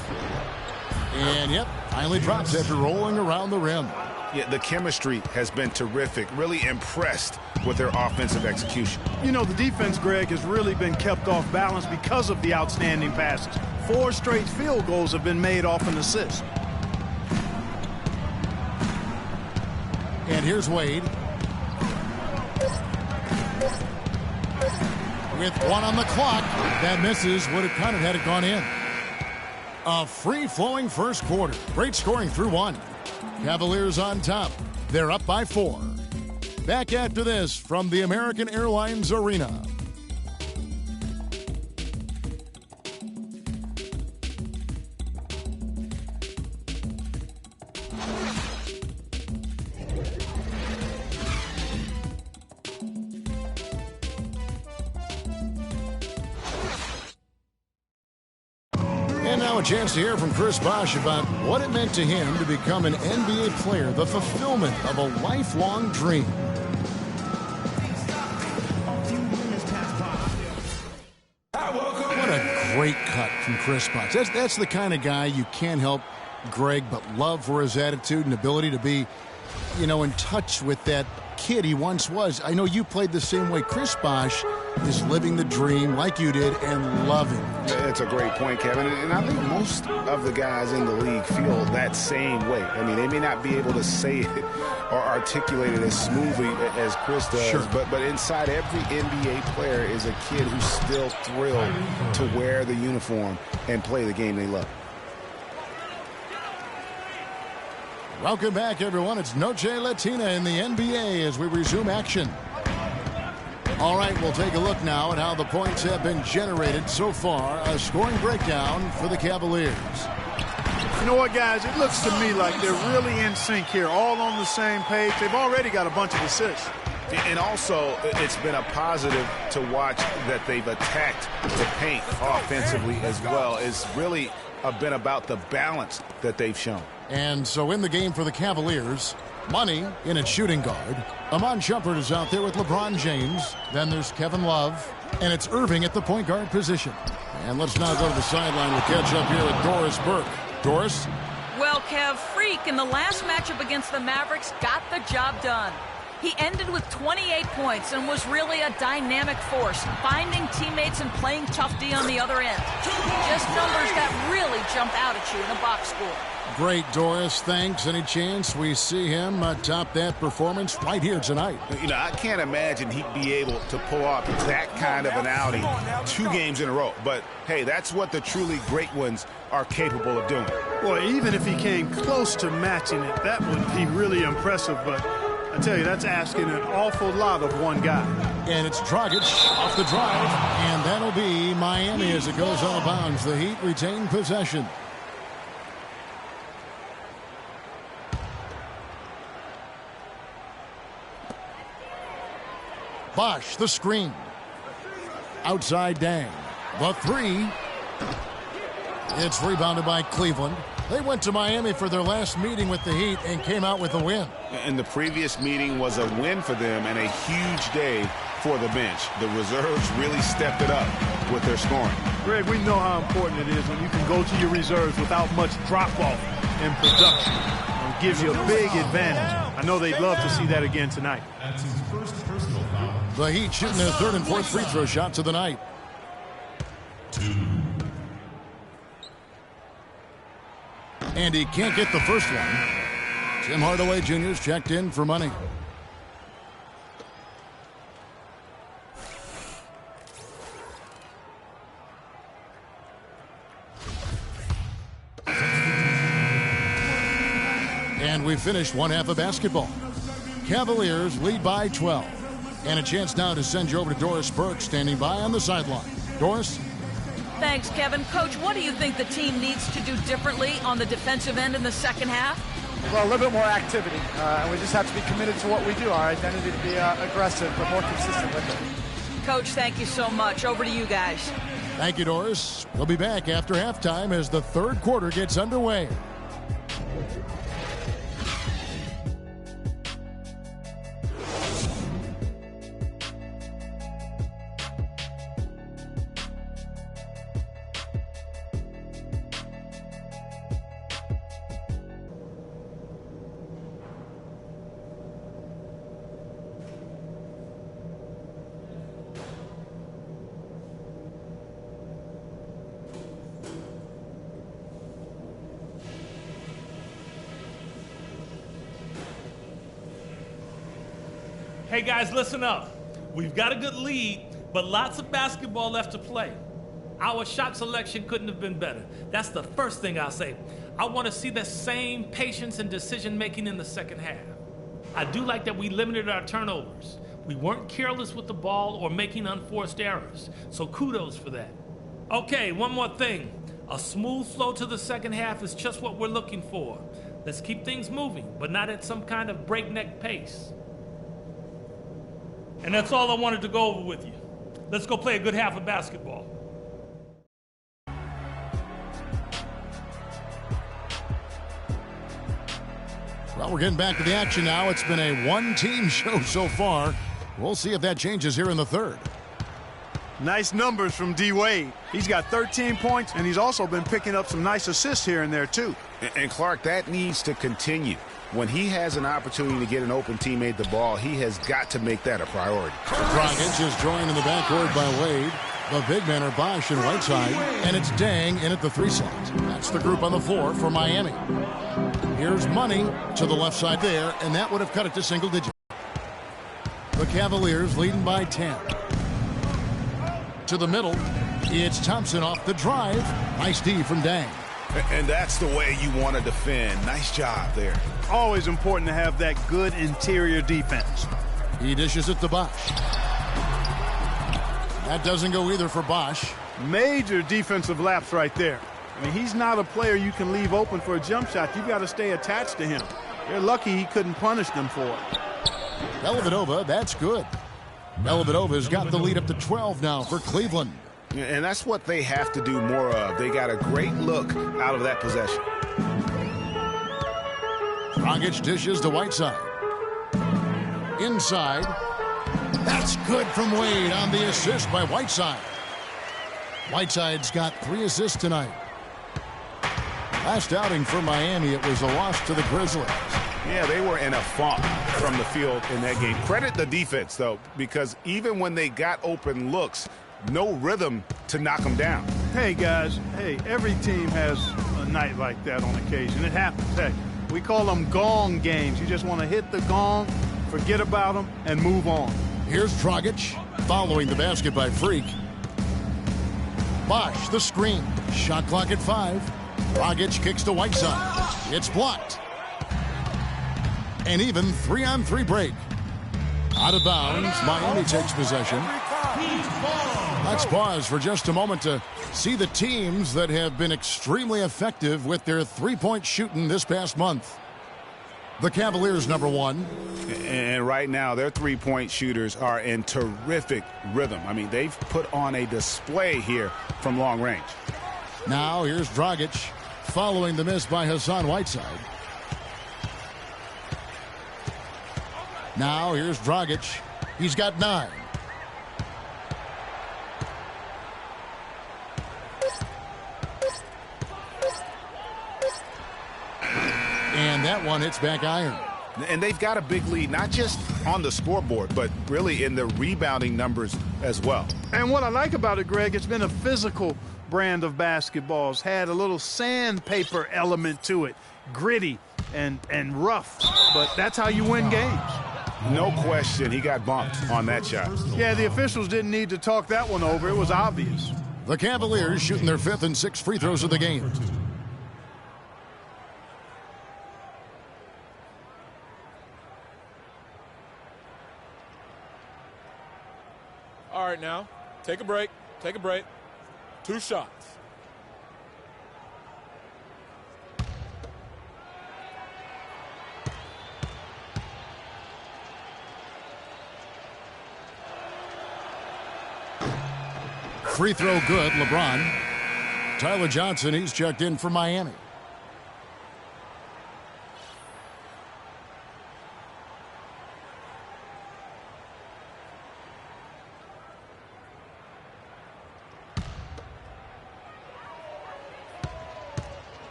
And, yep, finally drops after rolling around the rim. Yeah, the chemistry has been terrific. Really impressed with their offensive execution. You know, the defense, Greg, has really been kept off balance because of the outstanding passes. 4 straight field goals have been made off an assist. And here's Wade. With 1 on the clock. That misses. Would have kind of had it gone in. A free-flowing first quarter. Great scoring through 1. Cavaliers on top. They're up by 4. Back after this from the American Airlines Arena. A chance to hear from Chris Bosh about what it meant to him to become an NBA player, the fulfillment of a lifelong dream. What a great cut from Chris Bosh. That's the kind of guy you can't help, Greg, but love for his attitude and ability to be, you know, in touch with that kid he once was. I know you played the same way. Chris Bosh is living the dream like you did and loving it. That's a great point, Kevin. And I think most of the guys in the league feel that same way. I mean, they may not be able to say it or articulate it as smoothly as Chris does, sure. but inside every NBA player is a kid who's still thrilled to wear the uniform and play the game they love. Welcome back, everyone. It's Noche Latina in the NBA as we resume action. All right, we'll take a look now at how the points have been generated so far. A scoring breakdown for the Cavaliers. You know what, guys? It looks to me like they're really in sync here, all on the same page. They've already got a bunch of assists. And also, it's been a positive to watch that they've attacked the paint offensively as well. It's really been about the balance that they've shown. And so in the game for the Cavaliers, Money in at shooting guard. Amon Shumpert is out there with LeBron James. Then there's Kevin Love. And it's Irving at the point guard position. And let's now go to the sideline. We'll catch up here with Doris Burke. Doris? Well, Kev, Freak in the last matchup against the Mavericks got the job done. He ended with 28 points and was really a dynamic force, finding teammates and playing tough D on the other end. Just numbers that really jump out at you in a box score. Great, Doris. Thanks. Any chance we see him top that performance right here tonight? You know, I can't imagine he'd be able to pull off that kind of an outing 2 games in a row. But, hey, that's what the truly great ones are capable of doing. Well, even if he came close to matching it, that would be really impressive. But I tell you, that's asking an awful lot of one guy. And it's Dragic off the drive. And that'll be Miami as it goes out of bounds. The Heat retain possession. Bosh, the screen. Outside Dang. The 3. It's rebounded by Cleveland. They went to Miami for their last meeting with the Heat and came out with a win. And the previous meeting was a win for them and a huge day for the bench. The reserves really stepped it up with their scoring. Greg, we know how important it is when you can go to your reserves without much drop-off in production. It gives you a big advantage. I know they'd love to see that again tonight. That's his first personal foul. The Heat shooting their 3rd and 4th free throw shots of the night. 2. And he can't get the first one. Tim Hardaway Jr.'s checked in for money. And we finished one half of basketball. Cavaliers lead by 12. And a chance now to send you over to Doris Burke, standing by on the sideline. Doris? Thanks, Kevin. Coach, what do you think the team needs to do differently on the defensive end in the second half? Well, a little bit more activity. And we just have to be committed to what we do, our identity to be aggressive, but more consistent with it. Coach, thank you so much. Over to you guys. Thank you, Doris. We'll be back after halftime as the third quarter gets underway. Hey guys, listen up. We've got a good lead, but lots of basketball left to play. Our shot selection couldn't have been better. That's the first thing I'll say. I want to see the same patience and decision making in the second half. I do like that we limited our turnovers. We weren't careless with the ball or making unforced errors, so kudos for that. Okay, one more thing. A smooth flow to the second half is just what we're looking for. Let's keep things moving, but not at some kind of breakneck pace. And that's all I wanted to go over with you. Let's go play a good half of basketball. Well, we're getting back to the action now. It's been a one-team show so far. We'll see if that changes here in the third. Nice numbers from D. Wade. He's got 13 points, and he's also been picking up some nice assists here and there, too. And Clark, that needs to continue. When he has an opportunity to get an open teammate the ball, he has got to make that a priority. Dragic is joined in the backcourt by Wade. The big men are Bosch and Whiteside, and it's Dang in at the 3 slot. That's the group on the floor for Miami. Here's Money to the left side there, and that would have cut it to single digit. The Cavaliers leading by 10. To the middle, it's Thompson off the drive. Nice D from Dang. And that's the way you want to defend. Nice job there. Always important to have that good interior defense. He dishes it to Bosch. That doesn't go either for Bosch. Major defensive lapse right there. I mean, he's not a player you can leave open for a jump shot. You've got to stay attached to him. They're lucky he couldn't punish them for it. Dellavedova, that's good. Dellavedova's got the lead up to 12 now for Cleveland. And that's what they have to do more of. They got a great look out of that possession. Dragic dishes to Whiteside. Inside. That's good from Wade on the assist by Whiteside. Whiteside's got 3 assists tonight. Last outing for Miami, it was a loss to the Grizzlies. Yeah, they were in a funk from the field in that game. Credit the defense, though, because even when they got open looks, no rhythm to knock them down. Hey, guys. Hey, every team has a night like that on occasion. It happens. Hey, we call them gong games. You just want to hit the gong, forget about them, and move on. Here's Dragic following the basket by Freak. Bosch, the screen. Shot clock at 5. Dragic kicks to Whiteside. It's blocked. And even 3-on-3 break. Out of bounds, Miami takes possession. Let's pause for just a moment to see the teams that have been extremely effective with their three-point shooting this past month. The Cavaliers, number 1. And right now, their three-point shooters are in terrific rhythm. I mean, they've put on a display here from long range. Now, here's Dragic following the miss by Hassan Whiteside. Now, here's Dragic. He's got 9. And that one hits back iron. And they've got a big lead, not just on the scoreboard, but really in the rebounding numbers as well. And what I like about it, Greg, it's been a physical brand of basketball. It's had a little sandpaper element to it, gritty and rough. But that's how you win games. No question, he got bumped on that shot. Yeah, the officials didn't need to talk that one over. It was obvious. The Cavaliers shooting their 5th and 6th free throws of the game. right, now. Take a break. Take a break. 2 shots. Free throw good, LeBron. Tyler Johnson, he's checked in for Miami.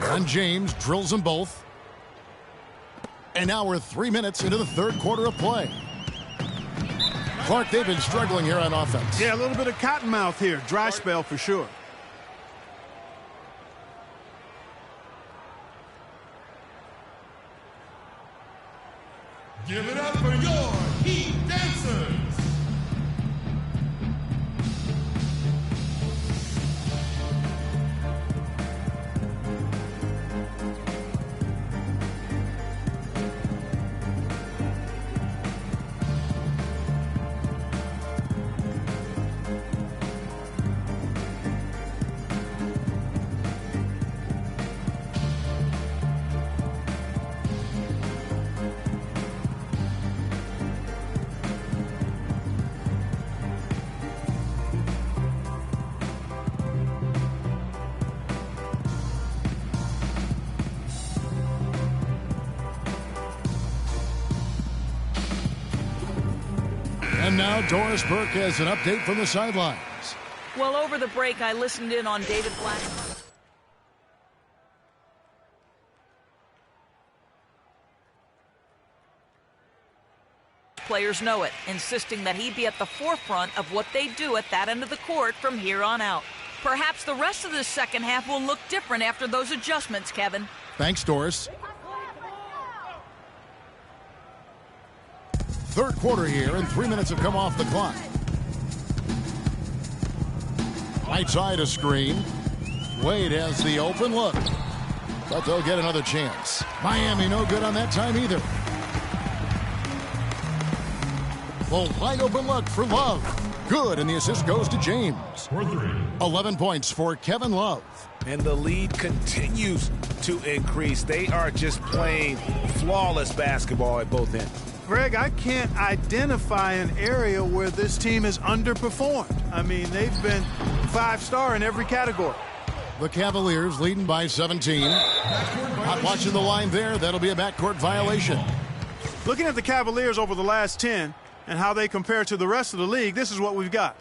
And James drills them both. And now we're 3 minutes into the third quarter of play. Clark, they've been struggling here on offense. Yeah, a little bit of cottonmouth here. Dry spell for sure. Give it up for your Heat Dancers. And now Doris Burke has an update from the sidelines. Well, over the break, I listened in on David Black. Players know it, insisting that he be at the forefront of what they do at that end of the court from here on out. Perhaps the rest of the second half will look different after those adjustments, Kevin. Thanks, Doris. Third quarter here, and 3 minutes have come off the clock. Right side a screen. Wade has the open look, but they'll get another chance. Miami no good on that time either. The wide open look for Love. Good, and the assist goes to James. 11 points for Kevin Love. And the lead continues to increase. They are just playing flawless basketball at both ends. Greg, I can't identify an area where this team has underperformed. I mean, they've been 5-star in every category. The Cavaliers leading by 17. Not watching the line there. That'll be a backcourt violation. Looking at the Cavaliers over the last 10 and how they compare to the rest of the league, this is what we've got.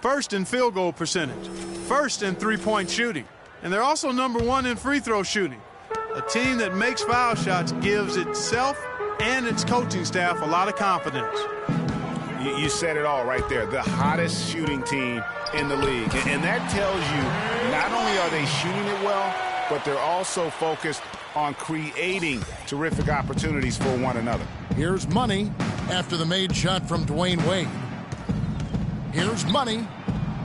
First in field goal percentage. First in three-point shooting. And they're also number 1 in free throw shooting. A team that makes foul shots gives itself and its coaching staff a lot of confidence. You said it all right there. The hottest shooting team in the league. And that tells you not only are they shooting it well, but they're also focused on creating terrific opportunities for one another. Here's Money after the made shot from Dwayne Wade. Here's Money,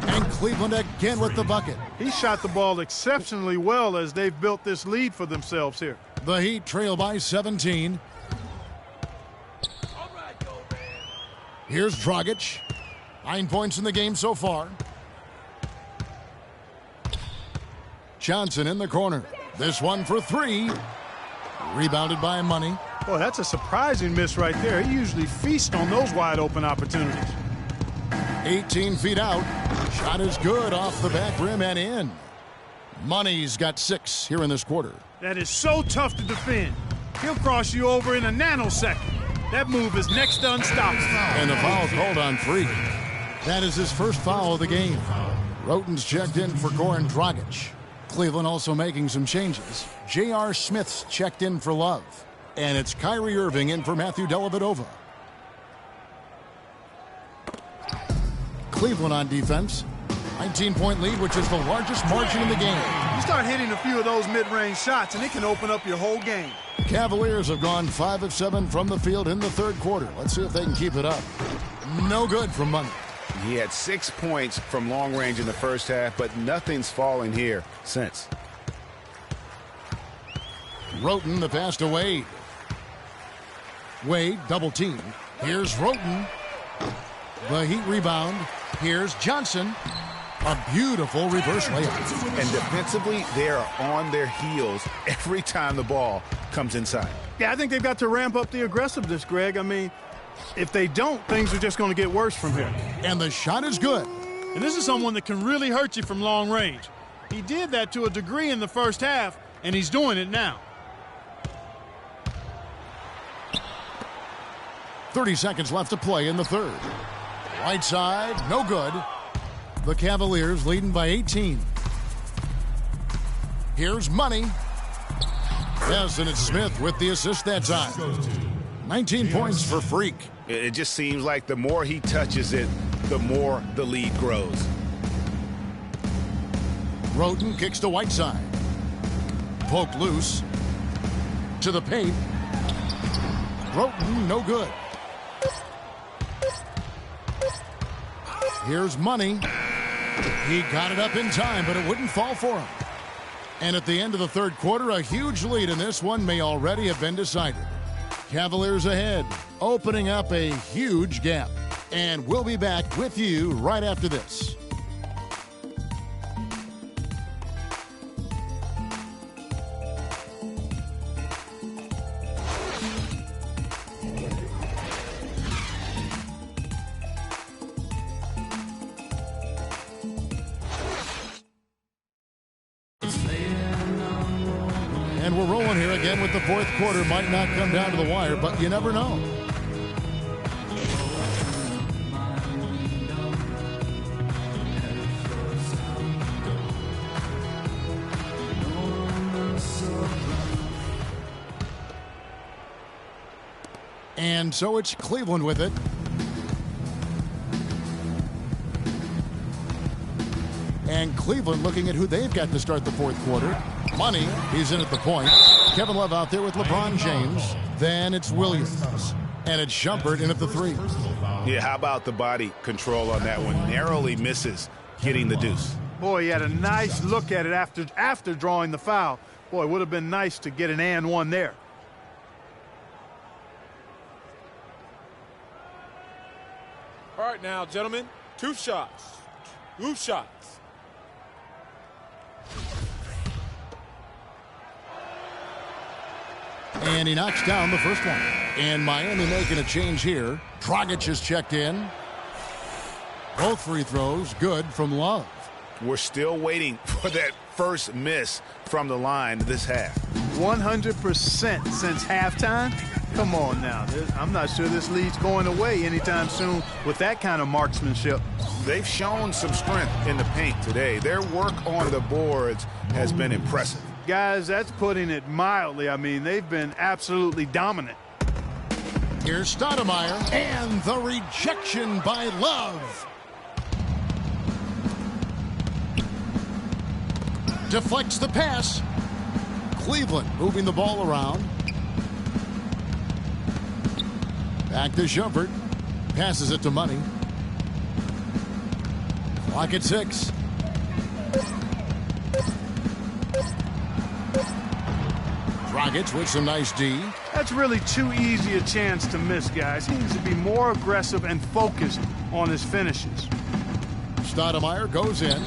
and Cleveland again with the bucket. He shot the ball exceptionally well as they've built this lead for themselves here. The Heat trail by 17. Here's Dragic. 9 points in the game so far. Johnson in the corner. This one for 3. Rebounded by Money. Boy, that's a surprising miss right there. He usually feasts on those wide open opportunities. 18 feet out. Shot is good off the back rim and in. Money's got 6 here in this quarter. That is so tough to defend. He'll cross you over in a nanosecond. That move is next to unstoppable. And the foul called on Free. That is his first foul of the game. Roten's checked in for Goran Dragic. Cleveland also making some changes. J.R. Smith's checked in for Love. And it's Kyrie Irving in for Matthew Dellavedova. Cleveland on defense. 19-point lead, which is the largest margin in the game. You start hitting a few of those mid-range shots, and it can open up your whole game. Cavaliers have gone 5 of 7 from the field in the third quarter. Let's see if they can keep it up. No good from Money. He had 6 points from long range in the first half, but nothing's fallen here since. Roten, the pass to Wade. Wade double team. Here's Roten. The Heat rebound. Here's Johnson. A beautiful reverse layup. And defensively, they are on their heels every time the ball comes inside. Yeah, I think they've got to ramp up the aggressiveness, Greg. I mean, if they don't, things are just going to get worse from here. And the shot is good. And this is someone that can really hurt you from long range. He did that to a degree in the first half, and he's doing it now. 30 seconds left to play in the third. Right side, no good. The Cavaliers leading by 18. Here's Money. Yes, and it's Smith with the assist that time. 19 points for Freak. It just seems like the more he touches it, the more the lead grows. Roten kicks to Whiteside. Poked loose. To the paint. Roten, no good. Here's Money. He got it up in time, but it wouldn't fall for him. And at the end of the third quarter, a huge lead in this one may already have been decided. Cavaliers ahead, opening up a huge gap. And we'll be back with you right after this. And we're rolling here again with the fourth quarter. Might not come down to the wire, but you never know. And so it's Cleveland with it. And Cleveland looking at who they've got to start the fourth quarter. Money, he's in at the point. Kevin Love out there with LeBron James. Then it's Williams. And it's Shumpert in at the three. Yeah, how about the body control on that one? Narrowly misses getting the deuce. Boy, he had a nice look at it after drawing the foul. Boy, it would have been nice to get an and one there. All right, now, gentlemen, two shots. Two shots. And he knocks down the first one. And Miami making a change here. Dragic has checked in. Both free throws good from Love. We're still waiting for that first miss from the line this half. 100% since halftime? Come on now. I'm not sure this lead's going away anytime soon with that kind of marksmanship. They've shown some strength in the paint today. Their work on the boards has been impressive. Guys, that's putting it mildly. I mean, they've been absolutely dominant. Here's Stoudemire, and the rejection by Love. Deflects the pass. Cleveland moving the ball around. Back to Shumpert. Passes it to Money. Clock at 6. Dragic with some nice D. That's really too easy a chance to miss, guys. He needs to be more aggressive and focused on his finishes. Stoudemire goes in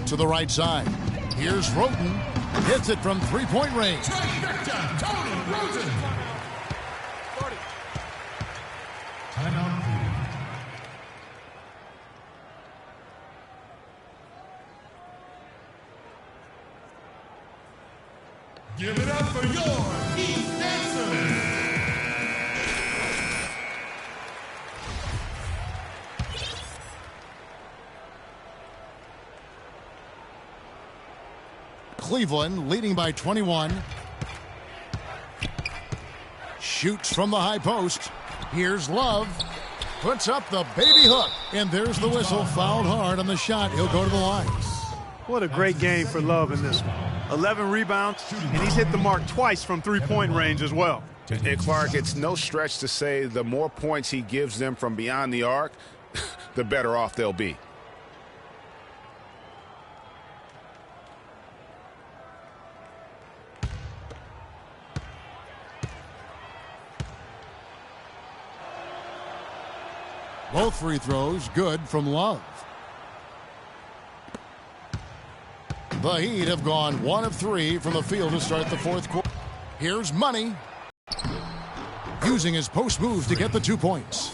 to the right side. Here's Roten. Hits it from three-point range. Timeout, Cleveland. Give it up for your Heat dancers. Cleveland leading by 21. Shoots from the high post. Here's Love. Puts up the baby hook. And there's the whistle. Fouled hard on the shot. He'll go to the line. What a great game for Love in this one. 11 rebounds, and he's hit the mark twice from three-point range as well. And Clark, it's no stretch to say the more points he gives them from beyond the arc, the better off they'll be. Both free throws good from Love. The Heat have gone 1 of 3 from the field to start the fourth quarter. Here's Money. Using his post move to get the 2 points.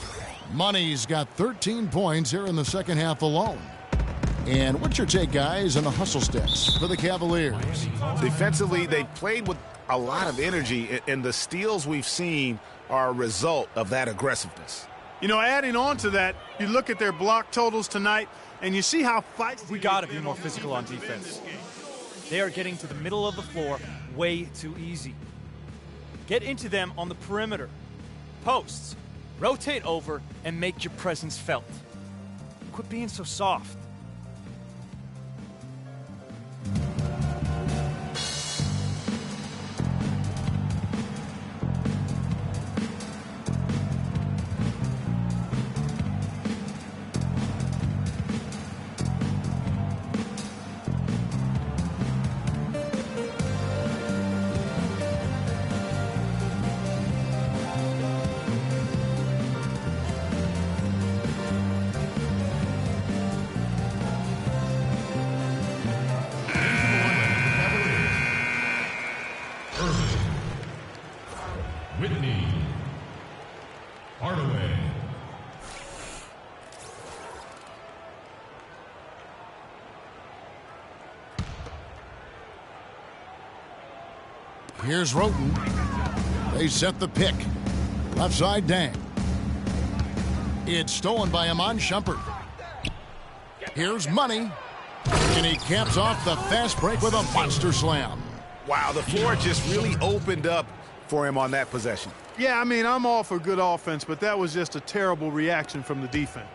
Money's got 13 points here in the second half alone. And what's your take, guys, on the hustle steps for the Cavaliers? Defensively, they played with a lot of energy, and the steals we've seen are a result of that aggressiveness. You know, adding on to that, you look at their block totals tonight, and you see how we got to be more physical on defense. They are getting to the middle of the floor way too easy. Get into them on the perimeter. Posts. Rotate over and make your presence felt. Quit being so soft. Whitney. Hardaway. Here's Roten. They set the pick. Left side, Dang. It's stolen by Iman Shumpert. Here's Money. And he caps off the fast break with a monster slam. Wow, the floor just really opened up for him on that possession. Yeah, I mean, I'm all for good offense, but that was just a terrible reaction from the defense.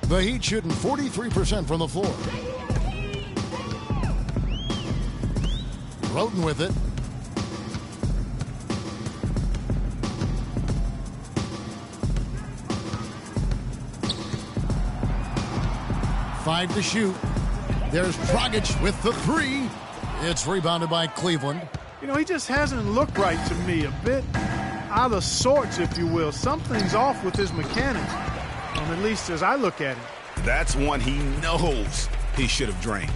The Heat shooting 43% from the floor. Roten with it. Five to shoot. There's Dragic with the 3. It's rebounded by Cleveland. You know, he just hasn't looked right to me. A bit out of sorts, if you will. Something's off with his mechanics, at least as I look at him. That's one he knows he should have drained.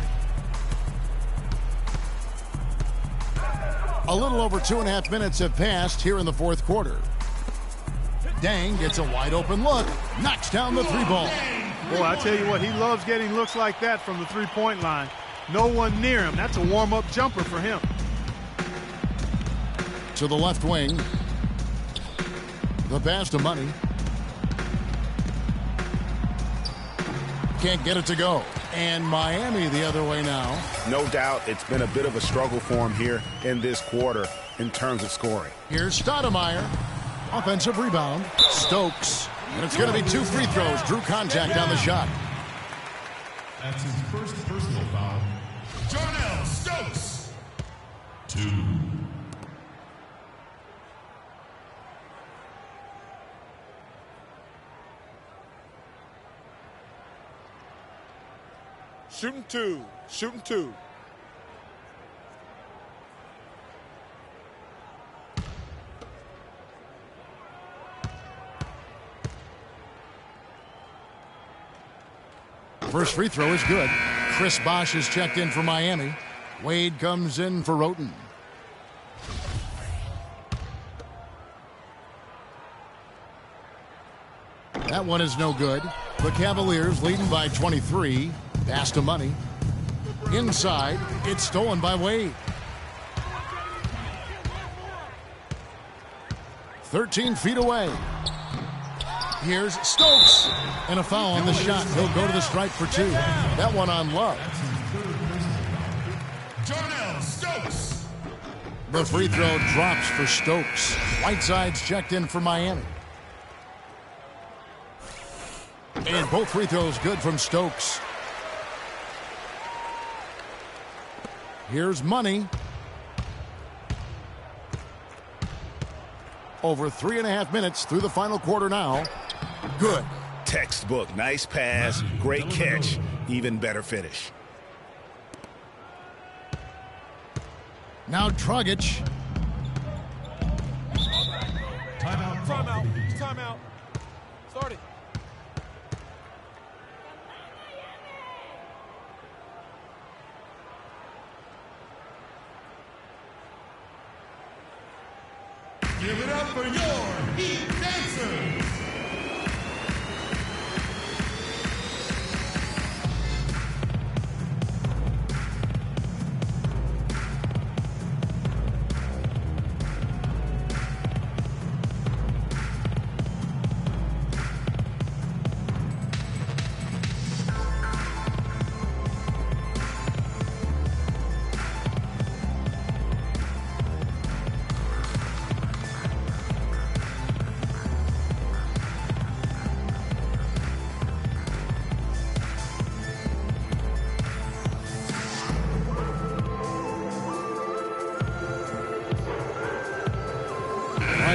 A little over 2.5 minutes have passed here in the fourth quarter. Dang gets a wide open look. Knocks down the 3 ball. Boy, I tell you what, he loves getting looks like that from the 3-point line. No one near him. That's a warm-up jumper for him. To the left wing. The pass to Money. Can't get it to go. And Miami the other way now. No doubt it's been a bit of a struggle for him here in this quarter in terms of scoring. Here's Stoudemire. Offensive rebound. Stokes. And it's going to be 2 free throws. Drew contact on the shot. That's his first personal foul. Jarnell Stokes. 2. Shooting 2. Shooting 2. First free throw is good. Chris Bosh is checked in for Miami. Wade comes in for Roten. That one is no good. The Cavaliers leading by 23. Pass to Money. Inside, it's stolen by Wade. 13 feet away. Here's Stokes. And a foul on the shot. He'll go to the stripe for 2. That one on Love. Jarnell Stokes. The free throw drops for Stokes. Whiteside's checked in for Miami. And both free throws good from Stokes. Here's Money. Over 3.5 minutes through the final quarter now. Good. Textbook. Nice pass. Great catch. Even better finish. Now Dragic. Timeout. Timeout. Start it. Give it up for your Heat Dancers.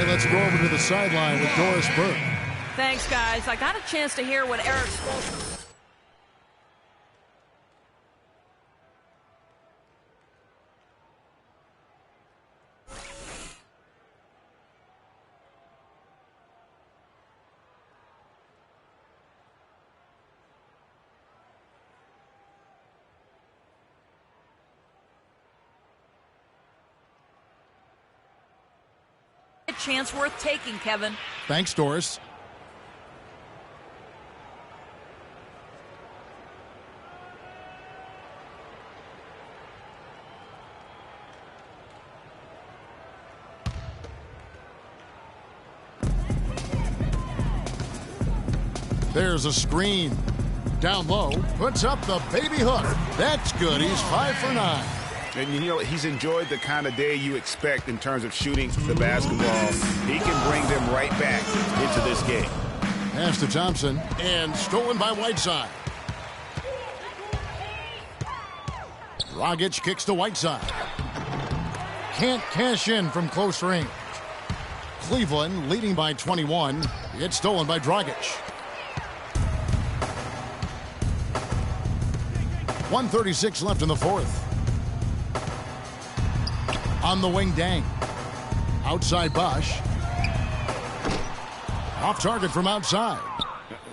Let's go over to the sideline with Doris Burke. Thanks, guys. I got a chance to hear what Eric spoke. Chance worth taking, Kevin. Thanks, Doris. There's a screen. Down low, puts up the baby hook. That's good. He's 5 for 9. And you know, he's enjoyed the kind of day you expect in terms of shooting the basketball. He can bring them right back into this game. Pass to Thompson, and stolen by Whiteside. Dragic kicks to Whiteside. Can't cash in from close range. Cleveland leading by 21. It's stolen by Dragic. 1:36 left in the fourth. On the wing, Dang. Outside Bosch. Off target from outside.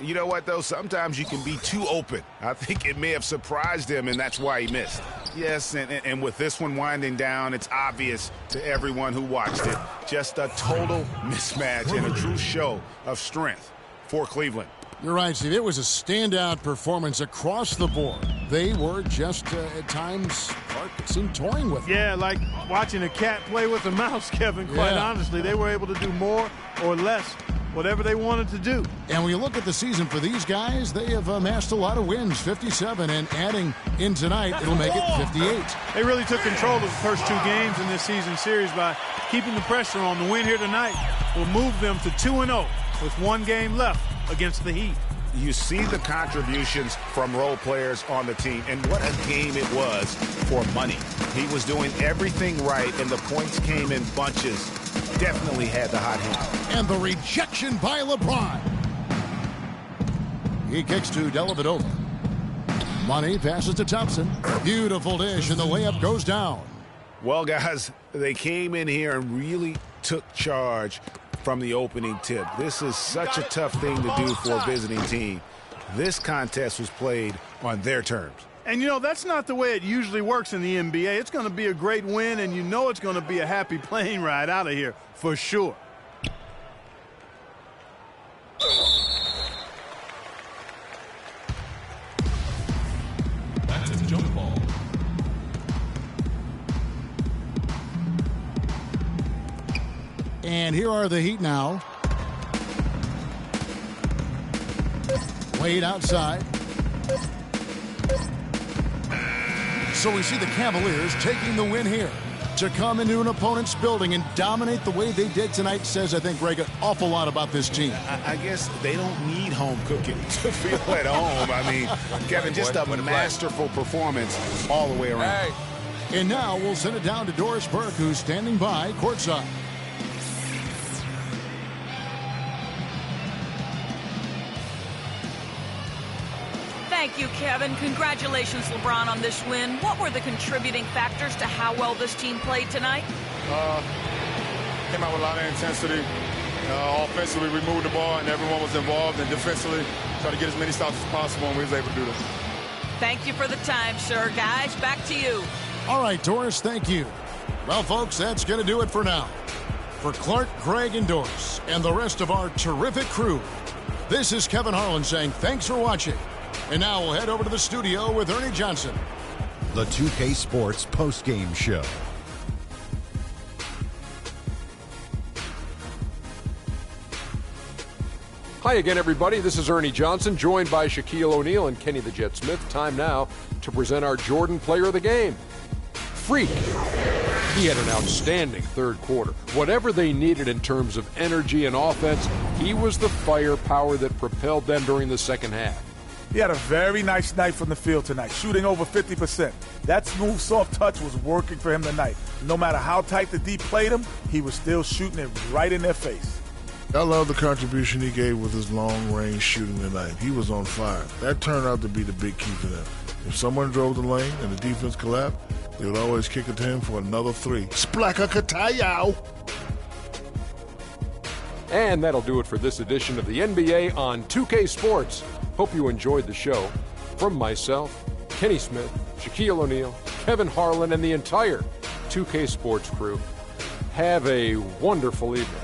You know what, though? Sometimes you can be too open. I think it may have surprised him, and that's why he missed. Yes, and with this one winding down, it's obvious to everyone who watched it. Just a total mismatch and a true show of strength for Cleveland. You're right, Steve. It was a standout performance across the board. They were just, at times, it seemed toying with it. Yeah, like watching a cat play with a mouse, Kevin, quite honestly. They were able to do more or less whatever they wanted to do. And when you look at the season for these guys, they have amassed a lot of wins, 57, and adding in tonight, it'll make it 58. They really took control of the first 2 games in this season series by keeping the pressure on. The win here tonight will move them to 2-0 with 1 game left against the Heat. You see the contributions from role players on the team, and what a game it was for money. He was doing everything right, and the points came in bunches. Definitely had the hot hand. And the rejection by LeBron. He kicks to Dellavedova. Money passes to Thompson. Beautiful dish, and the layup goes down. Well, guys, they came in here and really took charge from the opening tip. This is such a tough thing to do for a visiting team. This contest was played on their terms. And, you know, that's not the way it usually works in the NBA. It's going to be a great win, and you know it's going to be a happy plane ride out of here for sure. That's a jump ball. And here are the Heat now. Wade outside. So we see the Cavaliers taking the win here. To come into an opponent's building and dominate the way they did tonight says, I think, Greg, an awful lot about this team. I guess they don't need home cooking to feel at home. I mean, Kevin, just a masterful performance all the way around. And now we'll send it down to Doris Burke, who's standing by courtside. Thank you, Kevin. Congratulations, LeBron, on this win. What were the contributing factors to how well this team played tonight? Came out with a lot of intensity. Offensively, we moved the ball, and everyone was involved. And defensively, tried to get as many stops as possible, and we was able to do that. Thank you for the time, sir. Guys, back to you. All right, Doris, thank you. Well, folks, that's going to do it for now. For Clark, Greg, and Doris, and the rest of our terrific crew, this is Kevin Harlan saying thanks for watching. And now we'll head over to the studio with Ernie Johnson. The 2K Sports postgame show. Hi again, everybody. This is Ernie Johnson, joined by Shaquille O'Neal and Kenny the Jet Smith. Time now to present our Jordan Player of the Game. Freak. He had an outstanding third quarter. Whatever they needed in terms of energy and offense, he was the firepower that propelled them during the second half. He had a very nice night from the field tonight, shooting over 50%. That smooth, soft touch was working for him tonight. No matter how tight the D played him, he was still shooting it right in their face. I love the contribution he gave with his long-range shooting tonight. He was on fire. That turned out to be the big key for them. If someone drove the lane and the defense collapsed, they would always kick it to him for another three. Splaka Katayow! And that'll do it for this edition of the NBA on 2K Sports. Hope you enjoyed the show. From myself, Kenny Smith, Shaquille O'Neal, Kevin Harlan, and the entire 2K Sports crew, have a wonderful evening.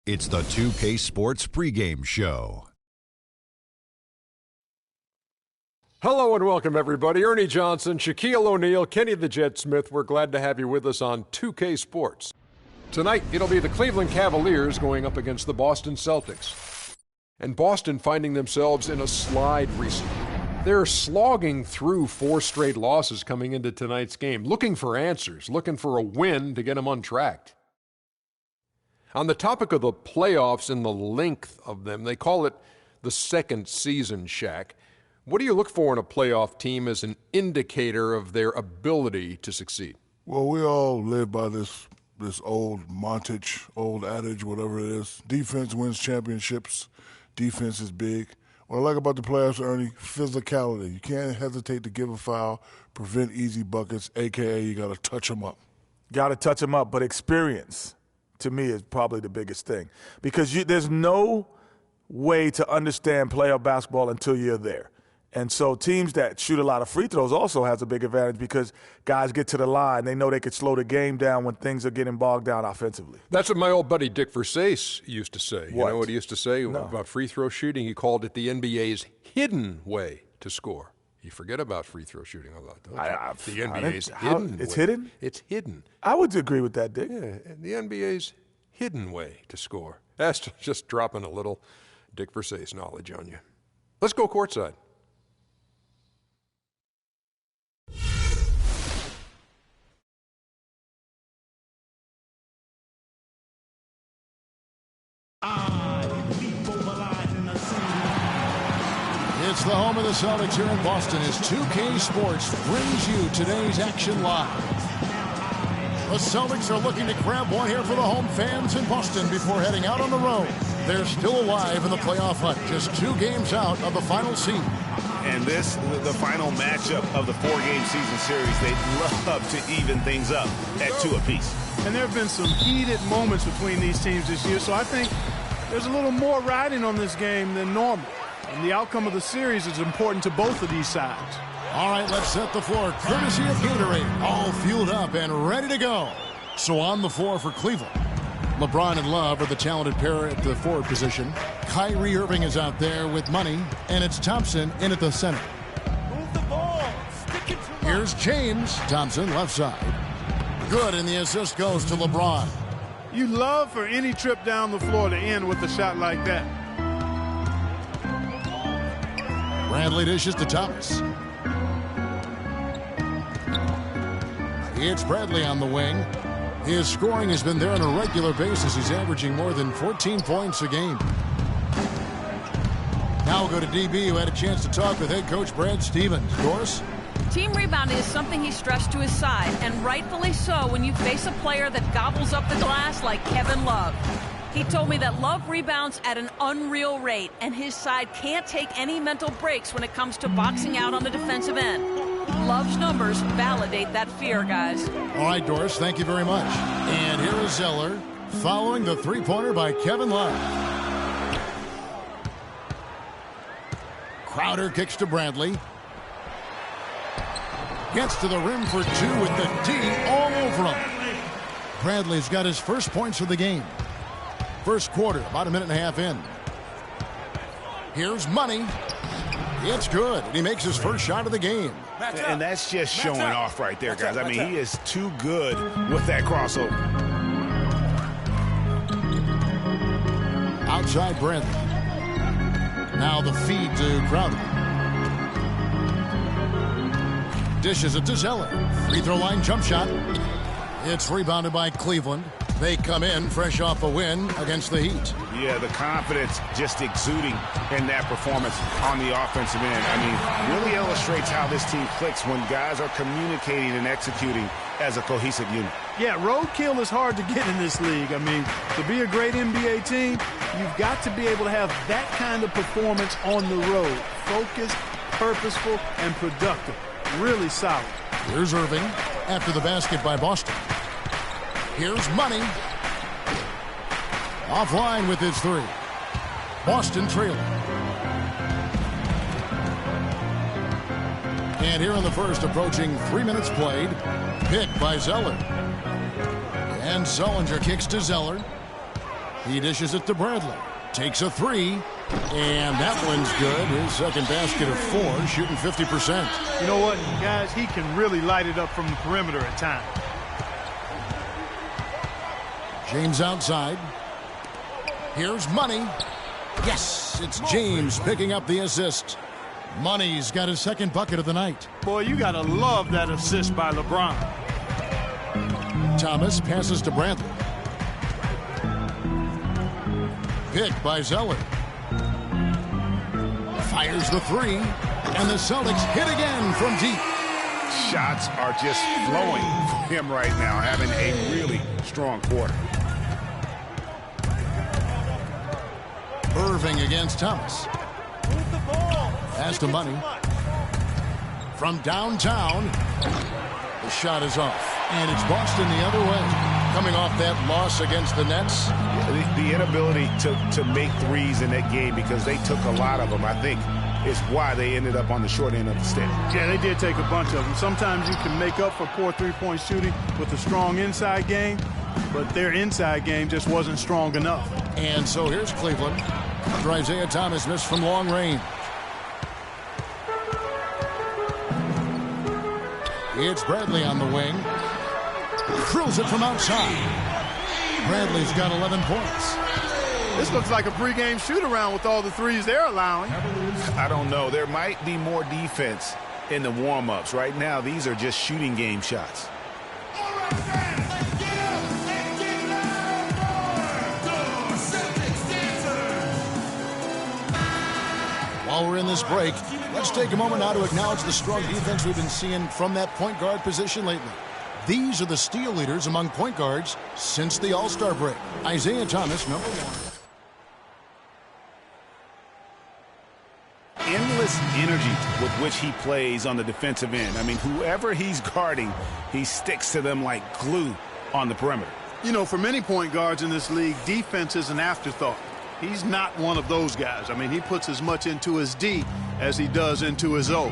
It's the 2K Sports pregame show. Hello and welcome, everybody. Ernie Johnson, Shaquille O'Neal, Kenny the Jet Smith. We're glad to have you with us on 2K Sports. Tonight, it'll be the Cleveland Cavaliers going up against the Boston Celtics. And Boston finding themselves in a slide recently. They're slogging through 4 straight losses coming into tonight's game, looking for answers, looking for a win to get them untracked. On the topic of the playoffs and the length of them, they call it the second season, Shaq. What do you look for in a playoff team as an indicator of their ability to succeed? Well, we all live by this old old adage, whatever it is. Defense wins championships. Defense is big. What I like about the playoffs, Ernie, physicality. You can't hesitate to give a foul, prevent easy buckets, a.k.a. you got to touch them up. Got to touch them up, but experience, to me, is probably the biggest thing. Because there's no way to understand playoff basketball until you're there. And so teams that shoot a lot of free throws also has a big advantage because guys get to the line. They know they could slow the game down when things are getting bogged down offensively. That's what my old buddy Dick Versace used to say. What? You know what he used to say about free throw shooting? He called it the NBA's hidden way to score. You forget about free throw shooting a lot, don't you? The NBA's hidden way. It's hidden? It's hidden. I would agree with that, Dick. Yeah, the NBA's hidden way to score. That's just dropping a little Dick Versace knowledge on you. Let's go courtside. It's the home of the Celtics here in Boston as 2K Sports brings you today's action live. The Celtics are looking to grab one here for the home fans in Boston before heading out on the road. They're still alive in the playoff hunt, just 2 games out of the final seed. And this, the final matchup of the 4-game season series, they'd love to even things up at 2 apiece. And there have been some heated moments between these teams this year, so I think there's a little more riding on this game than normal. And the outcome of the series is important to both of these sides. All right, let's set the floor. Courtesy of Gatorade, all fueled up and ready to go. So on the floor for Cleveland, LeBron and Love are the talented pair at the forward position. Kyrie Irving is out there with money, and it's Thompson in at the center. Move the ball. Stick and Here's James. Thompson, left side. Good, and the assist goes to LeBron. You love for any trip down the floor to end with a shot like that. Bradley dishes to Thomas. It's Bradley on the wing. His scoring has been there on a regular basis. He's averaging more than 14 points a game. Now we'll go to DB, who had a chance to talk with head coach Brad Stevens. Doris? Team rebounding is something he stressed to his side, and rightfully so when you face a player that gobbles up the glass like Kevin Love. He told me that Love rebounds at an unreal rate, and his side can't take any mental breaks when it comes to boxing out on the defensive end. Love's numbers validate that fear, guys. All right, Doris, thank you very much. And here is Zeller following the three-pointer by Kevin Love. Crowder kicks to Bradley. Gets to the rim for two with the D all over him. Bradley's got his first points of the game. First quarter, about a minute and a half in. Here's Money. It's good, and he makes his first shot of the game. And that's just showing off right there, guys. I mean, he is too good with that crossover. Outside Bradley. Now the feed to Crowder. Dishes it to Zeller. Free throw line jump shot. It's rebounded by Cleveland. They come in fresh off a win against the Heat. Yeah, the confidence just exuding in that performance on the offensive end. I mean, really illustrates how this team clicks when guys are communicating and executing as a cohesive unit. Yeah, roadkill is hard to get in this league. I mean, to be a great NBA team, you've got to be able to have that kind of performance on the road. Focused, purposeful, and productive. Really solid. Here's Irving after the basket by Boston. Here's Money. Offline with his three. Boston trailing. And here in the first, approaching 3 minutes played. Pick by Zeller. And Sullinger kicks to Zeller. He dishes it to Bradley. Takes a three. And that one's good. His second basket of 4, shooting 50%. You know what, guys? He can really light it up from the perimeter at times. James outside. Here's Money. Yes, it's James picking up the assist. Money's got his second bucket of the night. Boy, you got to love that assist by LeBron. Thomas passes to Bradley. Pick by Zeller. Fires the three, and the Celtics hit again from deep. Shots are just flowing for him right now, having a really strong quarter. Irving against Thomas. Pass to Money. From downtown, the shot is off, and it's Boston the other way. Coming off that loss against the Nets. The inability to make threes in that game, because they took a lot of them, I think, is why they ended up on the short end of the stick. Yeah, they did take a bunch of them. Sometimes you can make up for poor three-point shooting with a strong inside game, but their inside game just wasn't strong enough. And so here's Cleveland. After Isaiah Thomas missed from long range. It's Bradley on the wing. Drills it from outside. Bradley's got 11 points. This looks like a pregame shoot-around with all the threes they're allowing. I don't know. There might be more defense in the warm-ups. Right now, these are just shooting game shots. While we're in this break, let's take a moment now to acknowledge the strong defense we've been seeing from that point guard position lately. These are the steal leaders among point guards since the All-Star break. Isaiah Thomas, number 1. Endless energy with which he plays on the defensive end. I mean, whoever he's guarding, he sticks to them like glue on the perimeter. You know, for many point guards in this league, defense is an afterthought. He's not one of those guys. I mean, he puts as much into his D as he does into his O.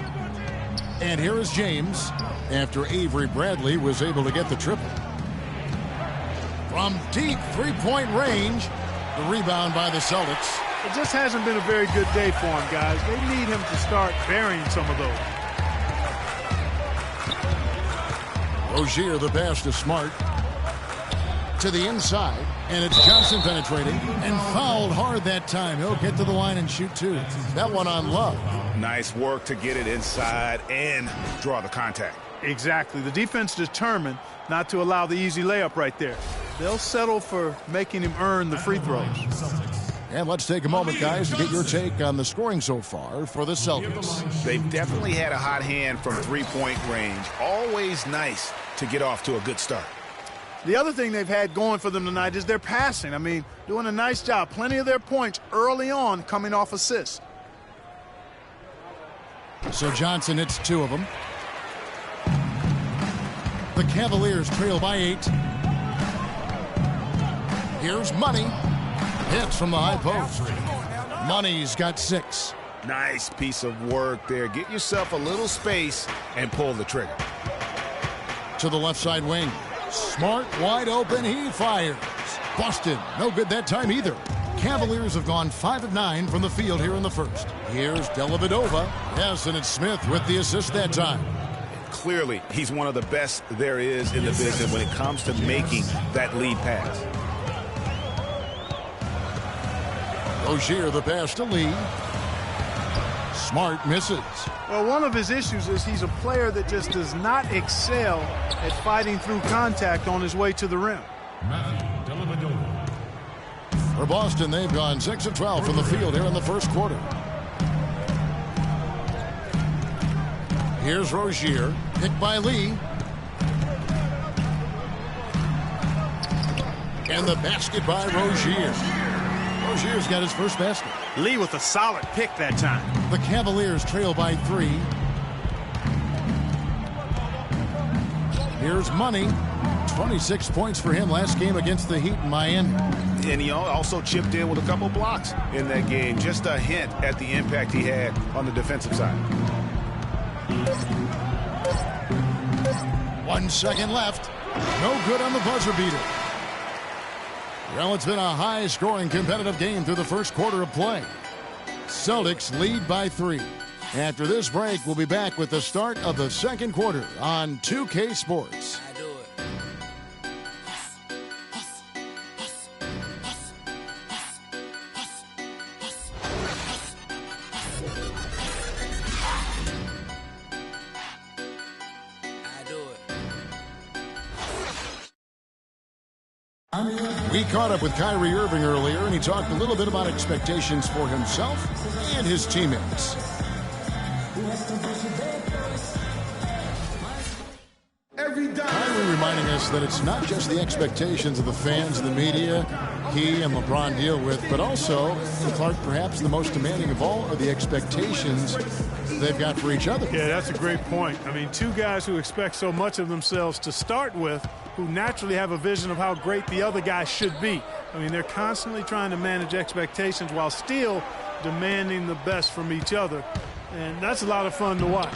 And here is James after Avery Bradley was able to get the triple. From deep three-point range, the rebound by the Celtics. It just hasn't been a very good day for him, guys. They need him to start burying some of those. Rozier, the pass to Smart. To the inside, and it's Johnson penetrating and fouled hard that time. He'll get to the line and shoot two. That one on Love. Nice work to get it inside and draw the contact. Exactly. The defense determined not to allow the easy layup right there. They'll settle for making him earn the free throws. And let's take a moment, guys, to get your take on the scoring so far for the Celtics. They've definitely had a hot hand from three-point range. Always nice to get off to a good start. The other thing they've had going for them tonight is their passing. I mean, doing a nice job. Plenty of their points early on coming off assists. So Johnson hits two of them. The Cavaliers trail by 8. Here's Money. Hits from the high post. Money's got 6. Nice piece of work there. Get yourself a little space and pull the trigger. To the left side wing. Smart, wide open, he fires. Boston, no good that time either. Cavaliers have gone 5 of 9 from the field here in the first. Here's Dellavedova. Yes, and it's Smith with the assist that time. Clearly, he's one of the best there is in the business when it comes to making that lead pass. Rozier, the pass to Lee. Smart misses. Well, one of his issues is he's a player that just does not excel at fighting through contact on his way to the rim. For Boston, they've gone 6 of 12 from the field here in the first quarter. Here's Rozier, picked by Lee. And the basket by Rozier. Rozier's got his first basket. Lee with a solid pick that time. The Cavaliers trail by 3. Here's Money. 26 points for him last game against the Heat in Miami. And he also chipped in with a couple blocks in that game. Just a hint at the impact he had on the defensive side. 1 second left. No good on the buzzer beater. Well, it's been a high-scoring competitive game through the first quarter of play. Celtics lead by 3. After this break, we'll be back with the start of the second quarter on 2K Sports. We caught up with Kyrie Irving earlier, and he talked a little bit about expectations for himself and his teammates. Kyrie reminding us that it's not just the expectations of the fans and the media he and LeBron deal with, but also, and Clark, perhaps the most demanding of all are the expectations they've got for each other. Yeah, that's a great point. I mean, two guys who expect so much of themselves to start with, who naturally have a vision of how great the other guy should be. I mean, they're constantly trying to manage expectations while still demanding the best from each other. And that's a lot of fun to watch.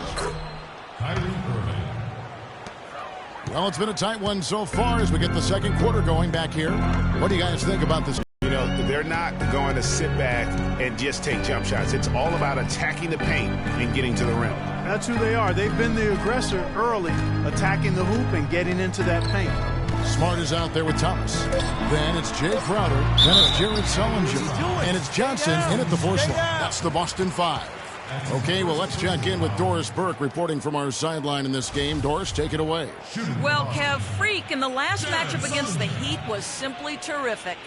Well, it's been a tight one so far as we get the second quarter going back here. What do you guys think about this? You know, they're not going to sit back and just take jump shots. It's all about attacking the paint and getting to the rim. That's who they are. They've been the aggressor early, attacking the hoop and getting into that paint. Smart is out there with Thomas. Then it's Jay Crowder. Then it's Jared Sullinger. And it's Johnson in at the force line. That's the Boston 5. Okay, well, let's check in with Doris Burke reporting from our sideline in this game. Doris, take it away. Well, Kev, Freak in the last matchup against the Heat was simply terrific.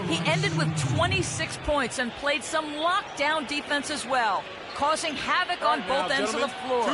He ended with 26 points and played some lockdown defense as well, causing havoc on both ends of the floor.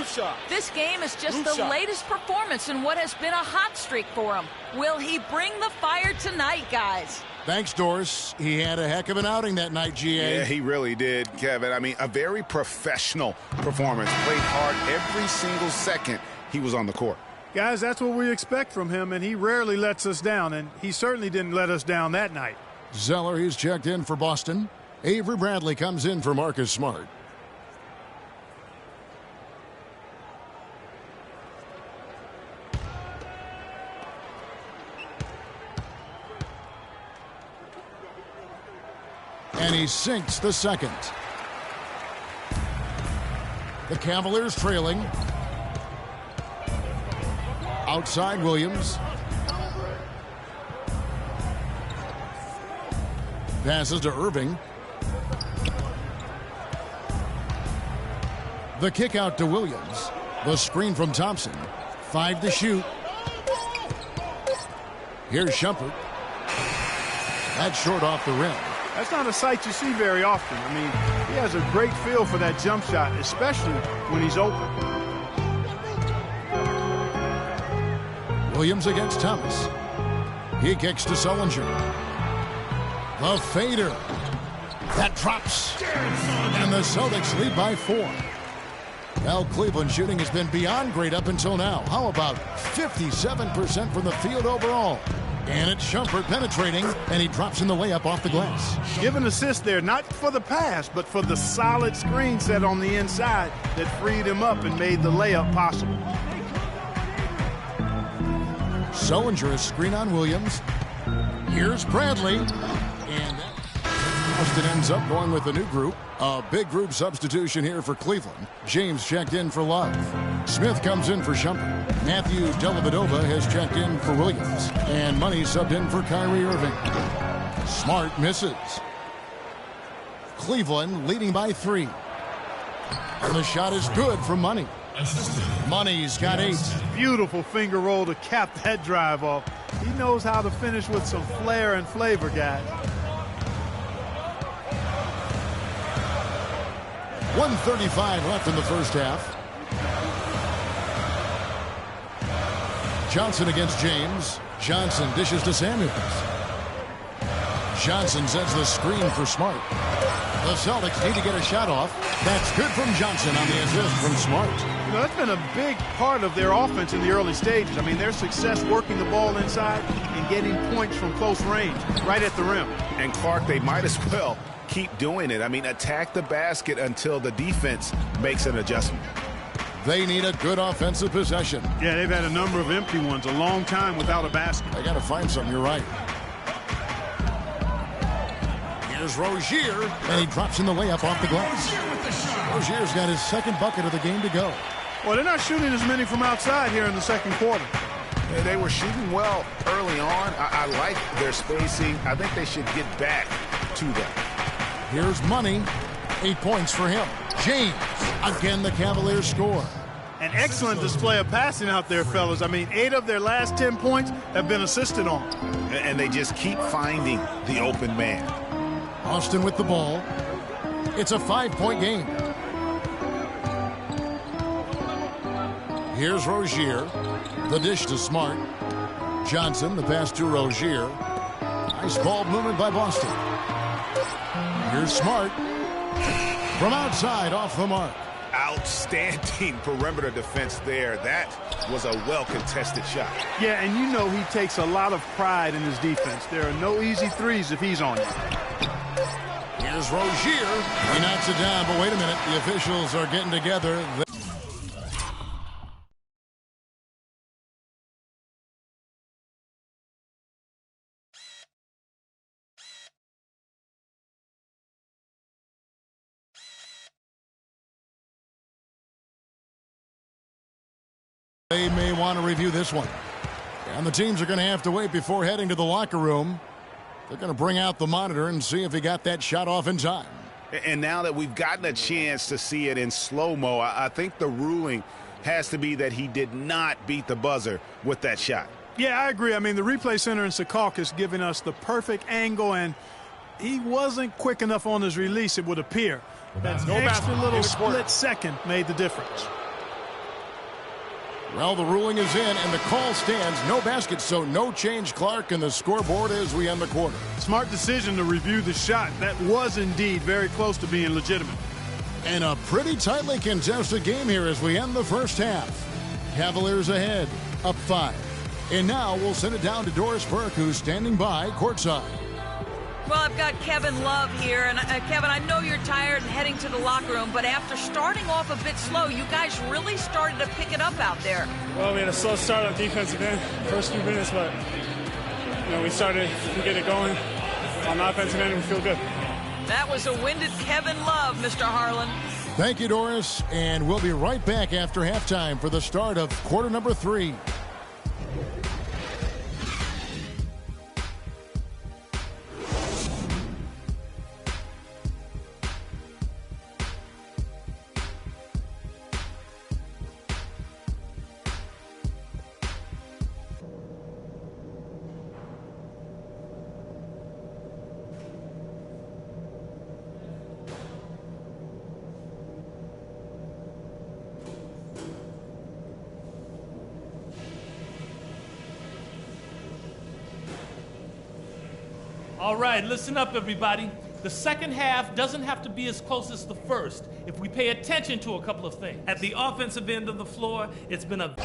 This game is just the latest performance in what has been a hot streak for him. Will he bring the fire tonight, guys? Thanks, Doris. He had a heck of an outing that night, GA. Yeah, he really did, Kevin. I mean, a very professional performance. Played hard every single second he was on the court. Guys, that's what we expect from him, and he rarely lets us down, and he certainly didn't let us down that night. Zeller, he's checked in for Boston. Avery Bradley comes in for Marcus Smart. And he sinks the second. The Cavaliers trailing. Outside Williams. Passes to Irving. The kick out to Williams. The screen from Thompson. 5 to shoot. Here's Shumpert. That's short off the rim. That's not a sight you see very often. I mean, he has a great feel for that jump shot, especially when he's open. Williams against Thomas. He kicks to Sullinger. The fader. That drops. And the Celtics lead by 4. Well, Cleveland shooting has been beyond great up until now. How about 57% from the field overall? And it's Shumpert penetrating, and he drops in the layup off the glass. Give an assist there, not for the pass, but for the solid screen set on the inside that freed him up and made the layup possible. Sullinger, a screen on Williams. Here's Bradley. And Austin ends up going with a new group. A big group substitution here for Cleveland. James checked in for Love. Smith comes in for Shumpert. Matthew Dellavedova has checked in for Williams. And Money subbed in for Kyrie Irving. Smart misses. Cleveland leading by 3. And the shot is good from Money. Money's got 8. Beautiful finger roll to cap that drive off. He knows how to finish with some flair and flavor, guys. 1:35 left in the first half. Johnson against James. Johnson dishes to Samuels. Johnson sets the screen for Smart. The Celtics need to get a shot off. That's good from Johnson on the assist from Smart. You know, that's been a big part of their offense in the early stages. I mean, their success working the ball inside and getting points from close range, right at the rim. And Clark, they might as well keep doing it. I mean, attack the basket until the defense makes an adjustment. They need a good offensive possession. Yeah, they've had a number of empty ones, a long time without a basket. They got to find something, you're right. Here's Rozier, and he drops in the layup off the glass. Rozier's got his second bucket of the game to go. Well, they're not shooting as many from outside here in the second quarter. Yeah, they were shooting well early on. I like their spacing. I think they should get back to that. Here's Money. 8 points for him. James. Again, the Cavaliers score. An excellent display of passing out there, fellas. I mean, 8 of their last 10 points have been assisted on. And they just keep finding the open man. Austin with the ball. It's a 5-point game. Here's Rozier. The dish to Smart. Johnson, the pass to Rozier. Nice ball movement by Boston. Here's Smart. From outside, off the mark. Outstanding perimeter defense there. That was a well-contested shot. Yeah, and you know he takes a lot of pride in his defense. There are no easy threes if he's on you. Here's Rozier. He knocks it down, but wait a minute. The officials are getting together. They may want to review this one. And the teams are going to have to wait before heading to the locker room. They're going to bring out the monitor and see if he got that shot off in time. And now that we've gotten a chance to see it in slow-mo, I think the ruling has to be that he did not beat the buzzer with that shot. Yeah, I agree. I mean, the replay center in Secaucus giving us the perfect angle, and he wasn't quick enough on his release, it would appear. That extra little split second made the difference. Well, the ruling is in, and the call stands. No basket, so no change, Clark, and the scoreboard as we end the quarter. Smart decision to review the shot. That was indeed very close to being legitimate. And a pretty tightly contested game here as we end the first half. Cavaliers ahead, up 5. And now we'll send it down to Doris Burke, who's standing by courtside. Well, I've got Kevin Love here, and Kevin, I know you're tired and heading to the locker room, but after starting off a bit slow, you guys really started to pick it up out there. Well, we had a slow start on defensive end, first few minutes, but we started to get it going. On the offensive end, we feel good. That was a winded Kevin Love, Mr. Harlan. Thank you, Doris, and we'll be right back after halftime for the start of quarter number 3. All right, listen up, everybody. The second half doesn't have to be as close as the first if we pay attention to a couple of things. At the offensive end of the floor, it's been a